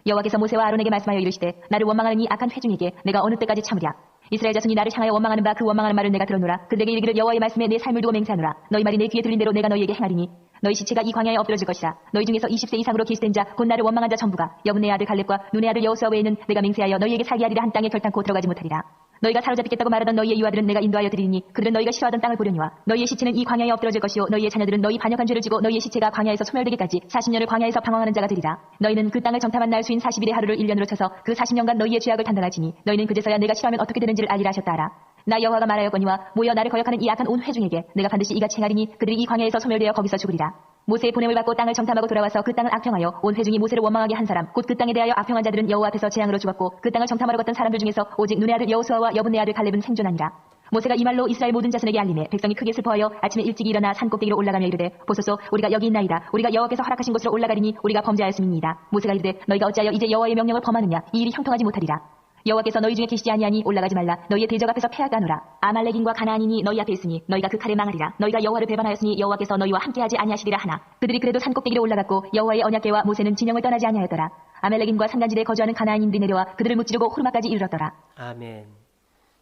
여호와께서 모세와 아론에게 말씀하여 이르시되 나를 원망하는 이 악한 회중에게 내가 어느 때까지 참으랴. 이스라엘 자손이 나를 향하여 원망하는 바 그 원망하는 말을 내가 들었노라. 그들에게 이르기를 여호와의 말씀에 내 삶을 두고 맹세하노라. 너희 말이 내 귀에 들린 대로 내가 너희에게 행하리니 너희 시체가 이 광야에 엎드러질 것이라. 너희 중에서 20세 이상으로 계시된 자 곧 나를 원망한 자 전부가 여분의 아들 갈렙과 눈의 아들 여호수아 외에는 내가 맹세하여 너희에게 살게 하리라 한 땅에 결단코 들어가지 못하리라. 너희가 사로잡히겠다고 말하던 너희의 유아들은 내가 인도하여 드리니 그들은 너희가 싫어하던 땅을 보려니와 너희의 시체는 이 광야에 엎드러질 것이요 너희의 자녀들은 너희 반역한 죄를 지고 너희의 시체가 광야에서 소멸되기까지 40년을 광야에서 방황하는 자가 되리라. 너희는 그 땅을 정탐한 날 수인 40일의 하루를 1년으로 쳐서 그 40년간 너희의 죄악을 담당할지니 너희는 그제서야 내가 싫어하면 어떻게 되는지를 알리라 하셨다 하라. 나 여호와가 말하였거니와 모여 나를 거역하는 이 악한 온 회중에게 내가 반드시 이같이 행하리니 그들이 이 광야에서 소멸되어 거기서 죽으리라. 모세의 보냄을 받고 땅을 정탐하고 돌아와서 그 땅을 악평하여 온 회중이 모세를 원망하게 한 사람 곧 그 땅에 대하여 악평한 자들은 여호와 앞에서 재앙으로 죽었고 그 땅을 정탐하러 갔던 사람들 중에서 오직 눈의 아들 여호수아와 여분의 아들 갈렙은 생존하니라. 모세가 이 말로 이스라엘 모든 자손에게 알리매 백성이 크게 슬퍼하여 아침에 일찍 일어나 산 꼭대기로 올라가며 이르되 보소서 우리가 여기 있나이다. 우리가 여호와께서 허락하신 곳으로 올라가리니 우리가 범죄하였음이니이다. 모세가 이르되 너희가 어찌하여 이제 여호와의 명령을 범하느냐. 이 일이 형통하지 못하리라. 여호와께서 너희 중에 계시지 아니하니 올라가지 말라. 너희의 대적 앞에서 패하가노라. 아말렉인과 가나안인이 너희 앞에 있으니 너희가 그 칼에 망하리라. 너희가 여호와를 배반하였으니 여호와께서 너희와 함께하지 아니하시리라 하나 그들이 그래도 산 꼭대기로 올라갔고 여호와의 언약궤와 모세는 진영을 떠나지 아니하였더라. 아말렉인과 산간지대에 거주하는 가나안인들이 내려와 그들을 무찌르고 호르마까지 이르렀더라. 아멘.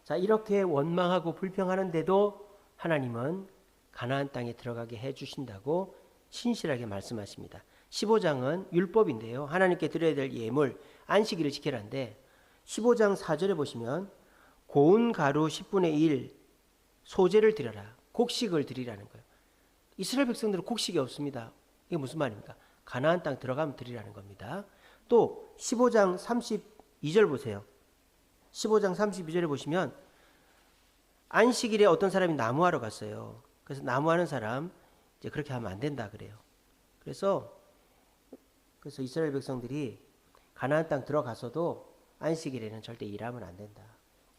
자, 이렇게 원망하고 불평하는데도 하나님은 가나안 땅에 들어가게 해주신다고 신실하게 말씀하십니다. 15장은 율법인데요. 하나님께 드려야 될 예물, 안식일을 지키라는데 15장 4절에 보시면 고운 가루 10분의 1 소재를 드려라. 곡식을 드리라는 거예요. 이스라엘 백성들은 곡식이 없습니다. 이게 무슨 말입니까? 가나안 땅 들어가면 드리라는 겁니다. 또 15장 32절 보세요. 15장 32절에 보시면 안식일에 어떤 사람이 나무하러 갔어요. 그래서 나무하는 사람 이제 그렇게 하면 안 된다 그래요. 그래서 이스라엘 백성들이 가나안 땅 들어가서도 안식일에는 절대 일하면 안 된다.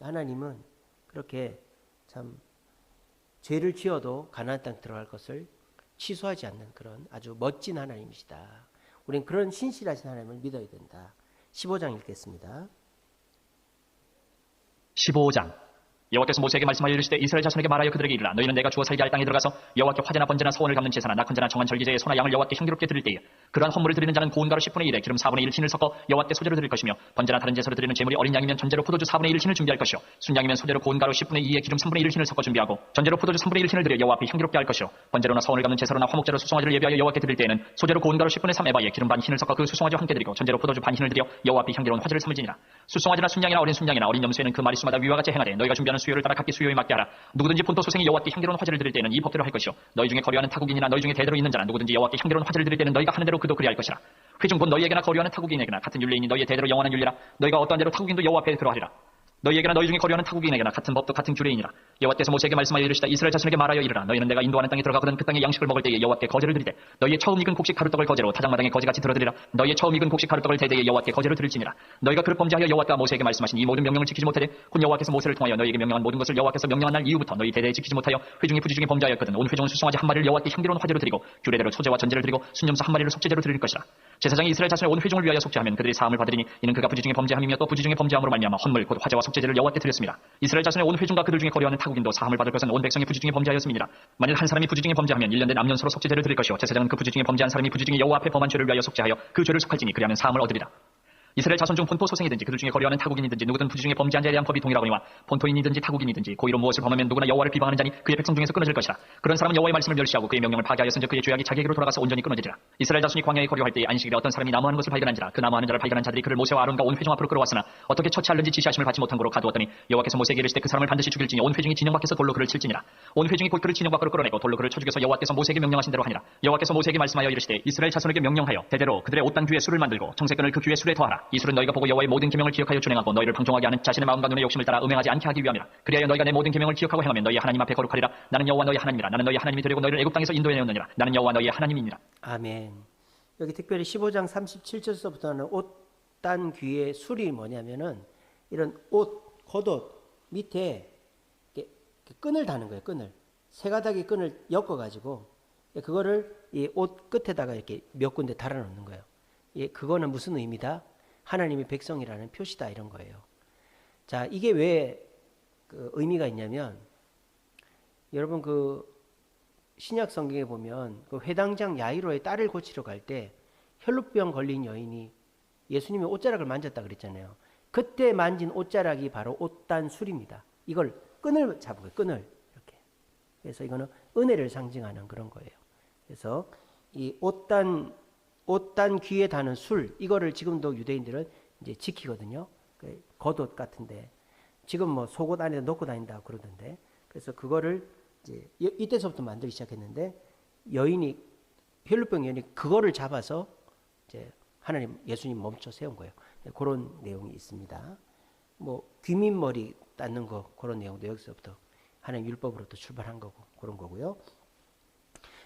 하나님은 그렇게 참 죄를 지어도 가나안 땅 들어갈 것을 취소하지 않는 그런 아주 멋진 하나님이시다. 우리는 그런 신실하신 하나님을 믿어야 된다. 15장 읽겠습니다. 15장 여호와께서 모세에게 말씀하여 이르시되 이스라엘 자손에게 말하여 그들에게 이르라. 너희는 내가 주어 살게 할 땅에 들어가서 여호와께 화제나 번제나 서원을 갚는 제사나 낙헌제나 정한 절기제의 소나 양을 여호와께 향기롭게 드릴 때에 그러한 헌물을 드리는 자는 고운 가루 10분의 1에 기름 4분의 1 신을 섞어 여호와께 소제로 드릴 것이며 번제나 다른 제사로 드리는 제물이 어린 양이면 전제로 포도주 4분의 1 신을 준비할 것이요 순양이면 소제로 고운 가루 10분의 2에 기름 3분의 1 신을 섞어 준비하고 전제로 포도주 3분의 1 신을 드려 여호와 앞에 향기롭게 할 것이요 번제로나 서원을 갚는 제사로나 화목제로 수송아지를 예비하여 여호와께 드릴 때에는 소제로 고운 가루 10분의 3 에바에 기름 반 신을 섞어 그 수송아지와 함께 드리고 전제로 포도주 반 신을 드려 여호와 앞에 향기로운 화제를 삼을지니라. 수송아지나 순양이나 어린 순양이나 어린 염소에는 그 마리수마다 위와 같이 행하되 너희가 준비하는 수요를 따라 각기 수요에 맞게 하라. 누구든지 본토 소생이 여호와께 향기로운 화제를 드릴 때는 이 법대로 할 것이요 너희 중에 거류하는 타국인이나 너희 중에 대대로 있는 자나 누구든지 여호와께 향기로운 화제를 드릴 때는 너희가 하는 대로 그도 그리할 것이라. 회중 곧 너희에게나 거류하는 타국인에게나 같은 율례이니 너희의 대대로 영원한 율례라. 너희가 어떠한 대로 타국인도 여호와 앞에 그러하리라. 너희에게나 너희 중에 거류하는 타국인에게나 같은 법도 같은 규례이니라. 여호와께서 모세에게 말씀하여 이르시다. 이스라엘 자손에게 말하여 이르라. 너희는 내가 인도하는 땅에 들어가거든 그 땅의 양식을 먹을 때에 여호와께 거제를 드리되 너희의 처음 익은 곡식 가루떡을 거제로 타작마당에 거지같이 들어드리라. 너희의 처음 익은 곡식 가루떡을 대대에 여호와께 거제로 드릴지니라. 너희가 그릇 범죄하여 여호와가 모세에게 말씀하신 이 모든 명령을 지키지 못하되 곧 여호와께서 모세를 통하여 너희에게 명령한 모든 것을 여호와께서 명령한 날 이후부터 너희 대대에 지키지 못하여 회중이 부지중에 범죄하였거든 온 회중은 수송아지 한 마리를 여호와께 향기로운 화제로 드리고 규례대로 소제와 전제를 드리고 순염소 한 마리를 속죄제로 드릴 것이라. 제사장이 이스라엘 자손의 온 회중을 위하여 속죄하면 그들이 사함을 받으리니 이는 그가 부지중에 범죄함이며 또 부지중에 범죄함으로 말미암아 헌물 곧 화제와 속죄제를 여호와께 드렸습니다. 이스라엘 자손의 온 회중과 그들 중에 거류하는 타국인도 사함을 받을 것은 온 백성이 부지중에 범죄하였음이니라. 만일 한 사람이 부지중에 범죄하면 1년 된 암년소로 속죄제를 드릴 것이요 제사장은 그 부지중에 범죄한 사람이 부지중에 여호와 앞에 범한 죄를 위하여 속죄하여 그 죄를 속할지니 그리하면 사함을 얻으리라. 이스라엘 자손 중 본토 소생이든지 그들 중에 거류하는 타국인이든지 누구든 부지 중에 범죄한 자에 대한 법이 동일하거니와 본토인이든지 타국인이든지 고의로 무엇을 범하면 누구나 여호와를 비방하는 자니 그의 백성 중에서 끊어질 것이라. 그런 사람은 여호와의 말씀을 멸시하고 그의 명령을 파괴하였은즉 그의 죄악이 자기에게로 돌아가서 온전히 끊어지리라. 이스라엘 자손이 광야에 거류할 때에 안식일에 어떤 사람이 나무하는 것을 발견한지라. 그 나무하는 자를 발견한 자들이 그를 모세와 아론과 온 회중 앞으로 끌어왔으나 어떻게 처치하는지 지시하심을 받지 못한 고로 가두었더니 여호와께서 모세에게 이르시되 그 사람을 반드시 죽일지니 온 회중이 진영 밖에서 돌로 그를 칠지니라. 온 회중이 곧 그를 진영 밖으로 끌어내고 돌로 그를 쳐 죽여서 여호와께서 모세에게 명령하신 대로 하니라. 여호와께서 모세에게 말씀하여 이르시되 이스라엘 자손에게 명령하여 대대로 그들의 옷단 귀에 술을 만들고 청색끈을 그 귀에 술에 더하라. 이 술은 너희가 보고 여호와의 모든 계명을 기억하여 준행하고 너희를 방종하게 하는 자신의 마음과 눈의 욕심을 따라 음행하지 않게 하기 위함이라. 그리하여 너희가 내 모든 계명을 기억하고 행하면 너희 하나님 앞에 거룩하리라. 나는 여호와 너희 하나님이라. 나는 너희 하나님이 되려고 너희를 애굽 땅에서 인도해 내었느니라. 나는 여호와 너희의 하나님이니라. 아멘. 여기 특별히 15장 37절서부터는 옷단 귀의 술이 뭐냐면은 이런 옷, 겉옷 밑에 이렇게 끈을 다는 거예요. 끈을. 세 가닥의 끈을 엮어가지고 그거를 이 옷 끝에다가 이렇게 몇 군데 달아놓는 거예요. 그거는 무슨 의미다? 하나님의 백성이라는 표시다 이런 거예요. 자, 이게 왜 그 의미가 있냐면 여러분 그 신약 성경에 보면 그 회당장 야이로의 딸을 고치러 갈 때 혈루병 걸린 여인이 예수님의 옷자락을 만졌다 그랬잖아요. 그때 만진 옷자락이 바로 옷단 술입니다. 이걸 끈을 잡은 거예요. 끈을 이렇게. 그래서 이거는 은혜를 상징하는 그런 거예요. 그래서 이 옷단 귀에 다는 술 이거를 지금도 유대인들은 이제 지키거든요. 겉옷 같은데 지금 뭐 속옷 안에 넣고 다닌다고 그러던데. 그래서 그거를 이제 이때서부터 만들기 시작했는데 혈루병 여인이 그거를 잡아서 이제 하나님 예수님 멈춰 세운 거예요. 그런 내용이 있습니다. 뭐 귀민머리 닦는 거 그런 내용도 여기서부터 하나님 율법으로부터 출발한 거고 그런 거고요.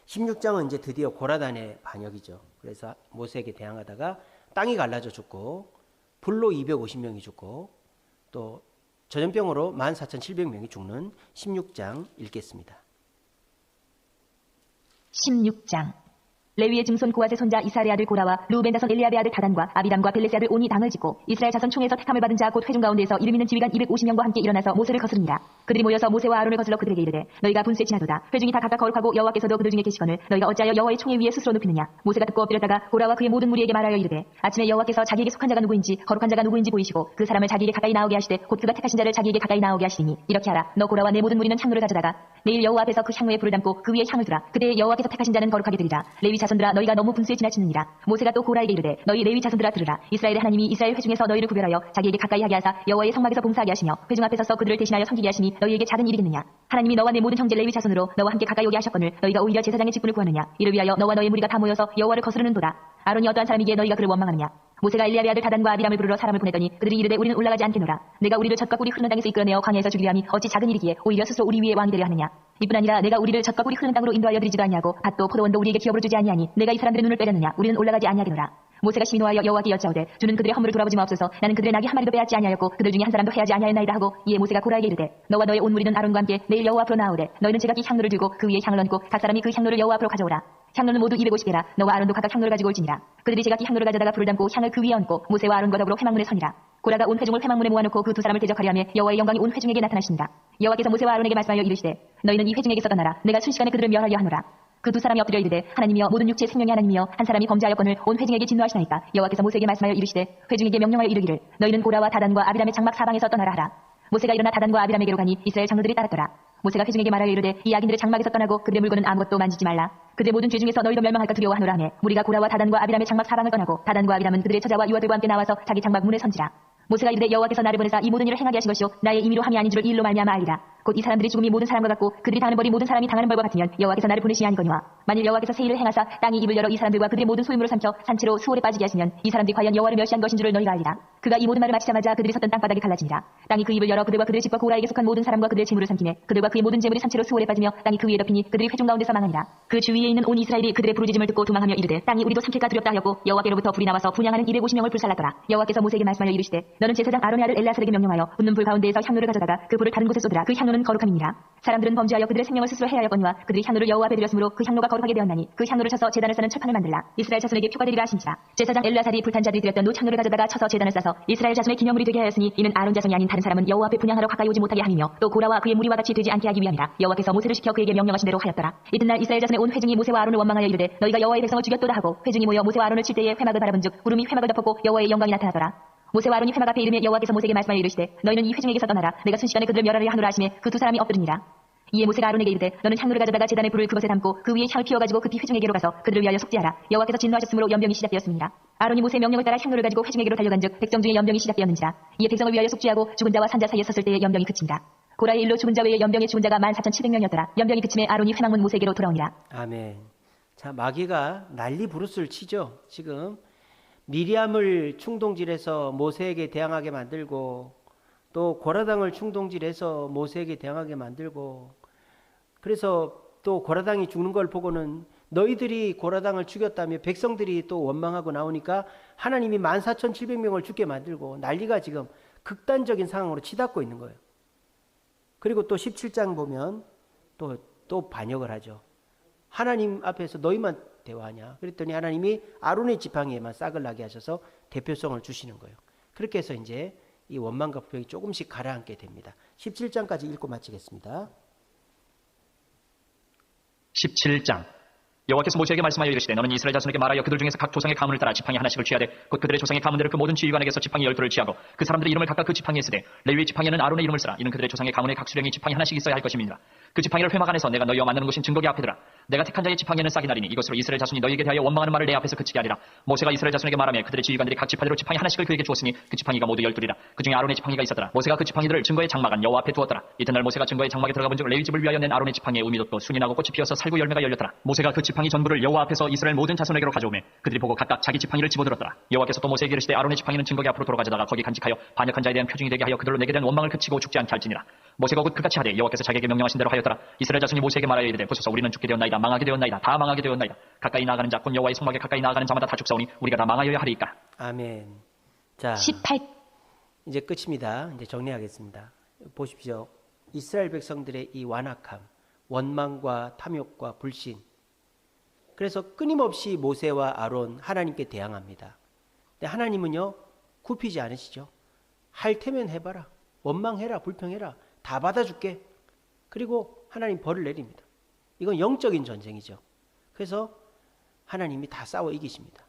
16장은 이제 드디어 고라단의 반역이죠. 그래서 모세에게 대항하다가 땅이 갈라져 죽고 불로 250명이 죽고 또 전염병으로 14,700명이 죽는 16장 읽겠습니다. 16장 레위의 증손 고앗의 손자 이스라엘의 아들 고라와 루벤 자손 엘리압의 아들 다단과 아비람과 벨레스의 아들 온이 당을 짓고 이스라엘 자손 총에서 택함을 받은 자 곧 회중 가운데에서 이름 있는 지휘관 250명과 함께 일어나서 모세를 거스릅니다. 그들이 모여서 모세와 아론을 거슬러 그들에게 이르되 너희가 분수에 지나도다. 회중이 다 각각 거룩하고 여호와께서도 그들 중에 계시거늘 너희가 어찌하여 여호와의 총에 위에 스스로 눕히느냐. 모세가 듣고 엎드렸다가 고라와 그의 모든 무리에게 말하여 이르되 아침에 여호와께서 자기에게 속한 자가 누구인지 거룩한 자가 누구인지 보이시고 그 사람을 자기에게 가까이 나오게 하시되 곧 그가 택하신 자를 자기에게 가까이 나오게 하시니 이렇게 하라. 너 고라와 내 모든 무리는 향로를 가져다가 내일 여호와 앞에서 그 향로에 불을 담고 그 위에 향을 두라. 그때 여호와께서 택하신 자는 거룩하게 되리라. 레위 자손들아 너희가 너무 분수에 지나치느니라. 모세가 또 고라에게 이르되 너희 레위 자손들아 들으라. 이스라엘의 하나님이 이스라엘 회중에서 너희를 구별하여 자기에게 가까이 하게 하사 여호와의 성막에서 봉사하게 하시며 회중 앞에 서서 그들을 대신하여 섬기게 하시니 너희에게 작은 일이겠느냐. 하나님이 너와 내 모든 형제 레위 자손으로 너와 함께 가까이 오게 하셨거늘 너희가 오히려 제사장의 직분을 구하느냐. 이를 위하여 너와 너의 무리가 다 모여서 여호와를 거스르는도다. 아론이 어떠한 사람이기에 너희가 그를 원망하느냐. 모세가 엘리압의 아들 다단과 아비람을 부르러 사람을 보내더니 그들이 이르되 우리는 올라가지 않겠노라. 내가 우리를 젖과 꿀이 흐르는 땅에서 이끌어내어 광야에서 죽이려 함이 어찌 작은 일이기에 오히려 스스로 우리 위에 왕이 되려 하느냐. 이뿐 아니라 내가 우리를 젖과 꿀이 흐르는 땅으로 인도하여 드리지도 아니하고 밭도 포도원도 우리에게 기업으로 주지 아니하니 내가 이 사람들의 눈을 빼렸느냐. 우리는 올라가지 아니하겠노라. 모세가 심히 노하여 여호와께 여짜오되 주는 그들의 허물을 돌아보지 마옵소서. 나는 그들의 낙이 한 마리도 빼앗지 아니하였고 그들 중에 한 사람도 해하지 아니하였나이다 하고 이에 모세가 고라에게 이르되 너와 너의 온 무리는 아론과 함께 내일 여호와 앞으로 나아오되 너희는 제각기 향로를 들고 그 위에 향을 얹고 각 사람이 그 향로를 여호와 앞으로 가져오라. 향로는 모두 250개라. 너와 아론도 각각 향로를 가지고 올지니라. 그들이 제각기 향로를 가져다가 불을 담고 향을 그 위에 얹고 모세와 아론과 더불어 회막문에 서니라. 고라가 온 회중을 회막문에 모아놓고 그 두 사람을 대적하려 하며 여호와의 영광이 온 회중에게 나타나신다. 여호와께서 모세와 아론에게 말씀하여 이르시되 너희는 이 회중에게서 떠나라. 내가 순식간에 그들을 멸하려 하노라. 그 두 사람이 엎드려 이르되 하나님이여 모든 육체의 생명의 하나님이여 한 사람이 범죄하였거늘 온 회중에게 진노하시나이까. 여호와께서 모세에게 말씀하여 이르시되 회중에게 명령하여 이르기를 너희는 고라와 다단과 아비람의 장막 사방에서 떠나라 하라. 모세가 일어나 다단과 아비람에게로 가니 이스라엘 장로들이 따랐더라. 모세가 회중에게 말하여 이르되 이 악인들의 장막에서 떠나고 그들의 물건은 아무것도 만지지 말라. 그들의 모든 죄 중에서 너희도 멸망할까 두려워하노라 하매 무리가 고라와 다단과 아비람의 장막 사방을 떠나고 다단과 아비람은 그들의 처자와 유아들과 함께 나와서 자기 장막 문에 선지라. 모세가 이르되 여호와께서 나를 보내사 이 모든 일을 행하게 하신 것이요 나의 임의로 함이 아닌 줄을 이 일로 말미암아 알리라. 곧 이 사람들이 죽음이 모든 사람과 같고 그들이 당하는 벌이 모든 사람이 당하는 벌과 같으면 여호와께서 나를 보내시니 아니거니와 만일 여호와께서 새 일을 행하사 땅이 입을 열어 이 사람들과 그들의 모든 소유물을 삼켜 산채로 수월에 빠지게 하시면 이 사람들이 과연 여호와를 멸시한 것인 줄을 너희가 알리라. 그가 이 모든 말을 마치자마자 그들이 섰던 땅바닥이 갈라지니라. 땅이 그 입을 열어 그들과 그들의 집과 고라에게 속한 모든 사람과 그들의 재물을 삼키네. 그들과 그의 모든 재물이 산채로 수월에 빠지며 땅이 그 위에 덮이니 그들이 회중 가운데서 망하니라. 그 주위에 있는 온 이스라엘이 그들의 부르짖음을 듣고 도망하며 이르되 땅이 우리도 삼킬까 두렵다 하였고 여호와께로부터 불이 나와서 분향하는 250명을 불살랐더라. 여호와께서 모세에게 말씀하여 이르시되 너는 제사장 아론의 아들 엘라살에게 명령하여 붙는 불 가운데에서 향로를 가져다가 그 불을 다른 곳에 쏟으라. 그 향로는 향로는 거룩함이니라. 사람들은 범죄하여 그들의 생명을 스스로 해하였거니와 그들이 향로를 여호와 앞에 드렸으므로 그 향로가 거룩하게 되었나니 그 향로를 쳐서 제단을 싸는 철판을 만들라. 이스라엘 자손에게 표가 되리라 하신지라. 제사장 엘라살이 불탄 자들이 드렸던 노 향로를 가져다가 쳐서 제단을 싸서 이스라엘 자손의 기념물이 되게 하였으니 이는 아론 자손이 아닌 다른 사람은 여호와 앞에 분향하러 가까이 오지 못하게 함이며 또 고라와 그의 무리와 같이 되지 않게 하기 위함이라. 여호와께서 모세를 시켜 그에게 명령하신 대로 하였더라. 이튿날 이스라엘 자손의 온 회중이 모세와 아론을 원망하여 이르되 너희가 여호와의 백성을 죽였도다 하고 회중이 모여 모세와 아론을 칠 때에 회막을 바라본즉 구름이 회막을 덮었고 여호와의 영광이 나타나더라. 모세와 아론이 회막 앞에 이르며 여호와께서 모세에게 말씀하여 이르시되 너희는 이 회중에게서 떠나라. 내가 순식간에 그들을 멸하려 하노라 하시매 그 두 사람이 엎드리니라. 이에 모세가 아론에게 이르되 너는 향로를 가져다가 제단의 불을 그것에 담고 그 위에 향을 피워가지고 급히 회중에게로 가서 그들을 위하여 속죄하라. 여호와께서 진노하셨으므로 연병이 시작되었습니다. 아론이 모세의 명령을 따라 향로를 가지고 회중에게로 달려간즉 백성 중에 연병이 시작되었는지라. 이에 백성을 위하여 속죄하고 죽은 자와 산 자 사이에 섰을 때에 연병이 그친다. 고라의 일로 죽은 자 외에 연병에 죽은 자가 14,700명이었더라. 연병이 그침에 아론이 회막문 모세에게로 돌아오니라. 아멘. 자, 마귀가 난리 부르스를 치죠. 지금 미리암을 충동질해서 모세에게 대항하게 만들고 또 고라당을 충동질해서 모세에게 대항하게 만들고 그래서 또 고라당이 죽는 걸 보고는 너희들이 고라당을 죽였다며 백성들이 또 원망하고 나오니까 하나님이 14,700명을 죽게 만들고 난리가 지금 극단적인 상황으로 치닫고 있는 거예요. 그리고 또 17장 보면 또 반역을 하죠. 하나님 앞에서 너희만 대화하냐? 그랬더니 하나님이 아론의 지팡이에만 싹을 나게 하셔서 대표성을 주시는 거예요. 그렇게 해서 이제 이 원망과 불평이 조금씩 가라앉게 됩니다. 17장까지 읽고 마치겠습니다. 17장. 여호와께서 모세에게 말씀하여 이르시되 너는 이스라엘 자손에게 말하여 그들 중에서 각 조상의 가문을 따라 지팡이 하나씩을 취하되 곧 그들의 조상의 가문대로 그 모든 지휘관에게서 지팡이 12를 취하고 그 사람들의 이름을 각각 그 지팡이에 쓰되 레위의 지팡이에는 아론의 이름을 쓰라. 이는 그들의 조상의 가문의 각 수령이 지팡이 하나씩 있어야 할 것임이니라. 그 지팡이를 회막 안에서 내가 너희와 만나는 곳인 증거기 앞에 두라. 내가 택한 자의 지팡이는 싹이 나리니 이것으로 이스라엘 자손이 너희에게 대하여 원망하는 말을 내 앞에서 그치게 하리라. 모세가 이스라엘 자손에게 말하며 그들의 지휘관들이 각 지파대로 지팡이 하나씩을 그에게 주었으니 그 지팡이가 모두 12이라. 그 중에 아론의 지팡이가 있었더라. 모세가 그 지팡이들을 증거의 장막 안 여호와 앞에 두었더라. 이튿날 모세가 증거의 장막에 들어가 본즉 레위 집을 위하여 낸 아론의 지팡이에 음이 돋고 순이 나고 꽃이 피어서 살구 열매가 열렸더라. 모세가 그 지팡이 전부를 여호와 앞에서 이스라엘 모든 자손에게로 가져오매 그들이 보고 각각 자기 지팡이를 집어들었더라. 여호와께서 또 모세에게 이르시되 아론의 지팡이는 증거기 앞으로 돌아가져다가 거기 간직하여 반역한 자에 대한 표징이 되게 하여 그들로 내게 대한 원망을 그치고 죽지 않게 할지니라. 모세가 곧 그같이 하되 여호와께서 자기에게 명령하신 대로 하였더라. 이스라엘 자손이 모세에게 말하여 이르되 보소서 우리는 죽게 되었나이다. 망하게 되었나이다. 다 망하게 되었나이다. 가까이 나아가는 자 곧 여호와의 성막에 가까이 나아가는 자마다 다 죽사오니 우리가 다 망하여야 하리이까. 아멘. 자, 18. 이제 끝입니다. 이제 정리하겠습니다. 보십시오. 이스라엘 백성들의 이 완악함, 원망과 탐욕과 불신. 그래서 끊임없이 모세와 아론 하나님께 대항합니다. 근데 하나님은요 굽히지 않으시죠. 할 테면 해봐라. 원망해라. 불평해라. 다 받아줄게. 그리고 하나님 벌을 내립니다. 이건 영적인 전쟁이죠. 그래서 하나님이 다 싸워 이기십니다.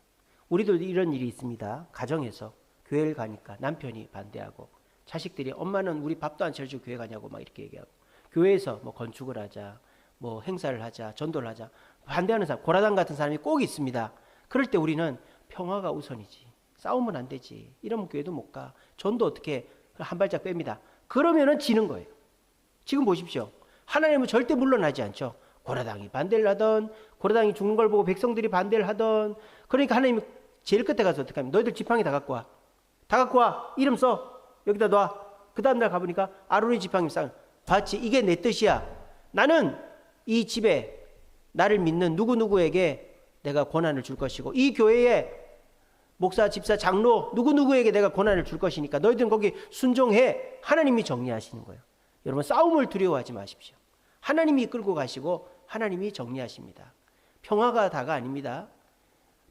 우리도 이런 일이 있습니다. 가정에서 교회를 가니까 남편이 반대하고 자식들이 엄마는 우리 밥도 안 차려주고 교회 가냐고 막 이렇게 얘기하고 교회에서 뭐 건축을 하자 뭐 행사를 하자 전도를 하자 반대하는 사람 고라당 같은 사람이 꼭 있습니다. 그럴 때 우리는 평화가 우선이지 싸우면 안 되지 이러면 교회도 못 가 전도 어떻게 한 발짝 뺍니다. 그러면은 지는 거예요. 지금 보십시오. 하나님은 절대 물러나지 않죠. 고라당이 반대를 하던 고라당이 죽는 걸 보고 백성들이 반대를 하던 그러니까 하나님이 제일 끝에 가서 어떻게 하면 너희들 지팡이 다 갖고 와. 다 갖고 와. 이름 써. 여기다 놔. 그 다음 날 가보니까 아론의 지팡이 쌍. 봤지? 이게 내 뜻이야. 나는 이 집에 나를 믿는 누구누구에게 내가 권한을 줄 것이고 이 교회에 목사, 집사, 장로 누구누구에게 내가 권한을 줄 것이니까 너희들은 거기 순종해. 하나님이 정리하시는 거예요. 여러분 싸움을 두려워하지 마십시오. 하나님이 이끌고 가시고 하나님이 정리하십니다. 평화가 다가 아닙니다.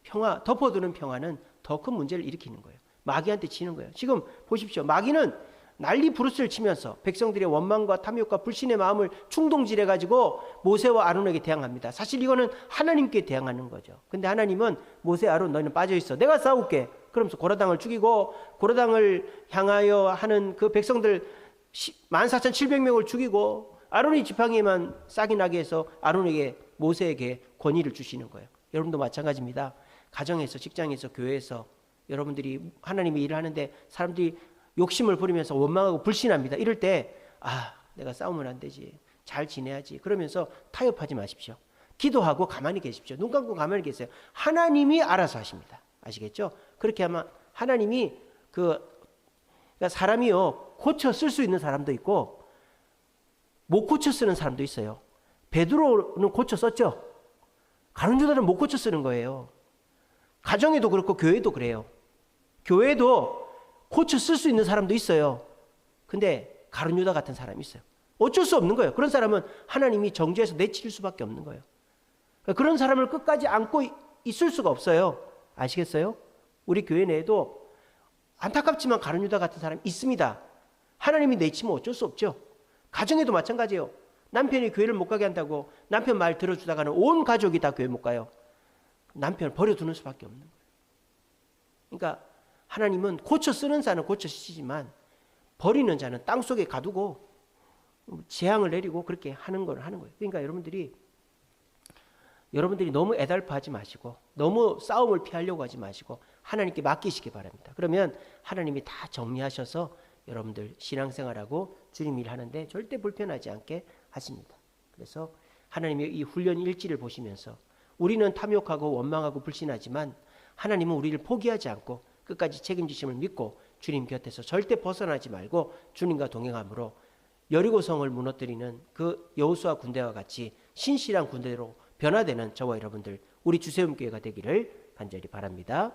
평화, 덮어두는 평화는 더 큰 문제를 일으키는 거예요. 마귀한테 치는 거예요. 지금 보십시오. 마귀는 난리 부르스를 치면서 백성들의 원망과 탐욕과 불신의 마음을 충동질해가지고 모세와 아론에게 대항합니다. 사실 이거는 하나님께 대항하는 거죠. 근데 하나님은 모세, 아론 너희는 빠져있어. 내가 싸울게. 그러면서 고라당을 죽이고 고라당을 향하여 하는 그 백성들 14,700명을 죽이고 아론의 지팡이에만 싹이 나게 해서 아론에게 모세에게 권위를 주시는 거예요. 여러분도 마찬가지입니다. 가정에서 직장에서 교회에서 여러분들이 하나님의 일을 하는데 사람들이 욕심을 부리면서 원망하고 불신합니다. 이럴 때 내가 싸우면 안 되지. 잘 지내야지. 그러면서 타협하지 마십시오. 기도하고 가만히 계십시오. 눈 감고 가만히 계세요. 하나님이 알아서 하십니다. 아시겠죠? 그렇게 하면 하나님이 그러니까 사람이요 고쳐 쓸 수 있는 사람도 있고 못 고쳐 쓰는 사람도 있어요. 베드로는 고쳐 썼죠. 가룟 유다는 못 고쳐 쓰는 거예요. 가정에도 그렇고 교회도 그래요. 교회도 고쳐 쓸 수 있는 사람도 있어요. 근데 가룟 유다 같은 사람이 있어요. 어쩔 수 없는 거예요. 그런 사람은 하나님이 정죄해서 내칠 수밖에 없는 거예요. 그런 사람을 끝까지 안고 있을 수가 없어요. 아시겠어요? 우리 교회 내에도 안타깝지만 가룟 유다 같은 사람이 있습니다. 하나님이 내치면 어쩔 수 없죠. 가정에도 마찬가지예요. 남편이 교회를 못 가게 한다고 남편 말 들어주다가는 온 가족이 다 교회 못 가요. 남편을 버려두는 수밖에 없는 거예요. 그러니까 하나님은 고쳐 쓰는 자는 고쳐 쓰시지만 버리는 자는 땅속에 가두고 재앙을 내리고 그렇게 하는 걸 하는 거예요. 그러니까 여러분들이 너무 애달파하지 마시고 너무 싸움을 피하려고 하지 마시고 하나님께 맡기시기 바랍니다. 그러면 하나님이 다 정리하셔서 여러분들 신앙생활하고 주님 일하는데 절대 불편하지 않게 하십니다. 그래서 하나님의 이 훈련 일지를 보시면서 우리는 탐욕하고 원망하고 불신하지만 하나님은 우리를 포기하지 않고 끝까지 책임지심을 믿고 주님 곁에서 절대 벗어나지 말고 주님과 동행함으로 여리고성을 무너뜨리는 그 여호수아 군대와 같이 신실한 군대로 변화되는 저와 여러분들 우리 주세움교회가 되기를 간절히 바랍니다.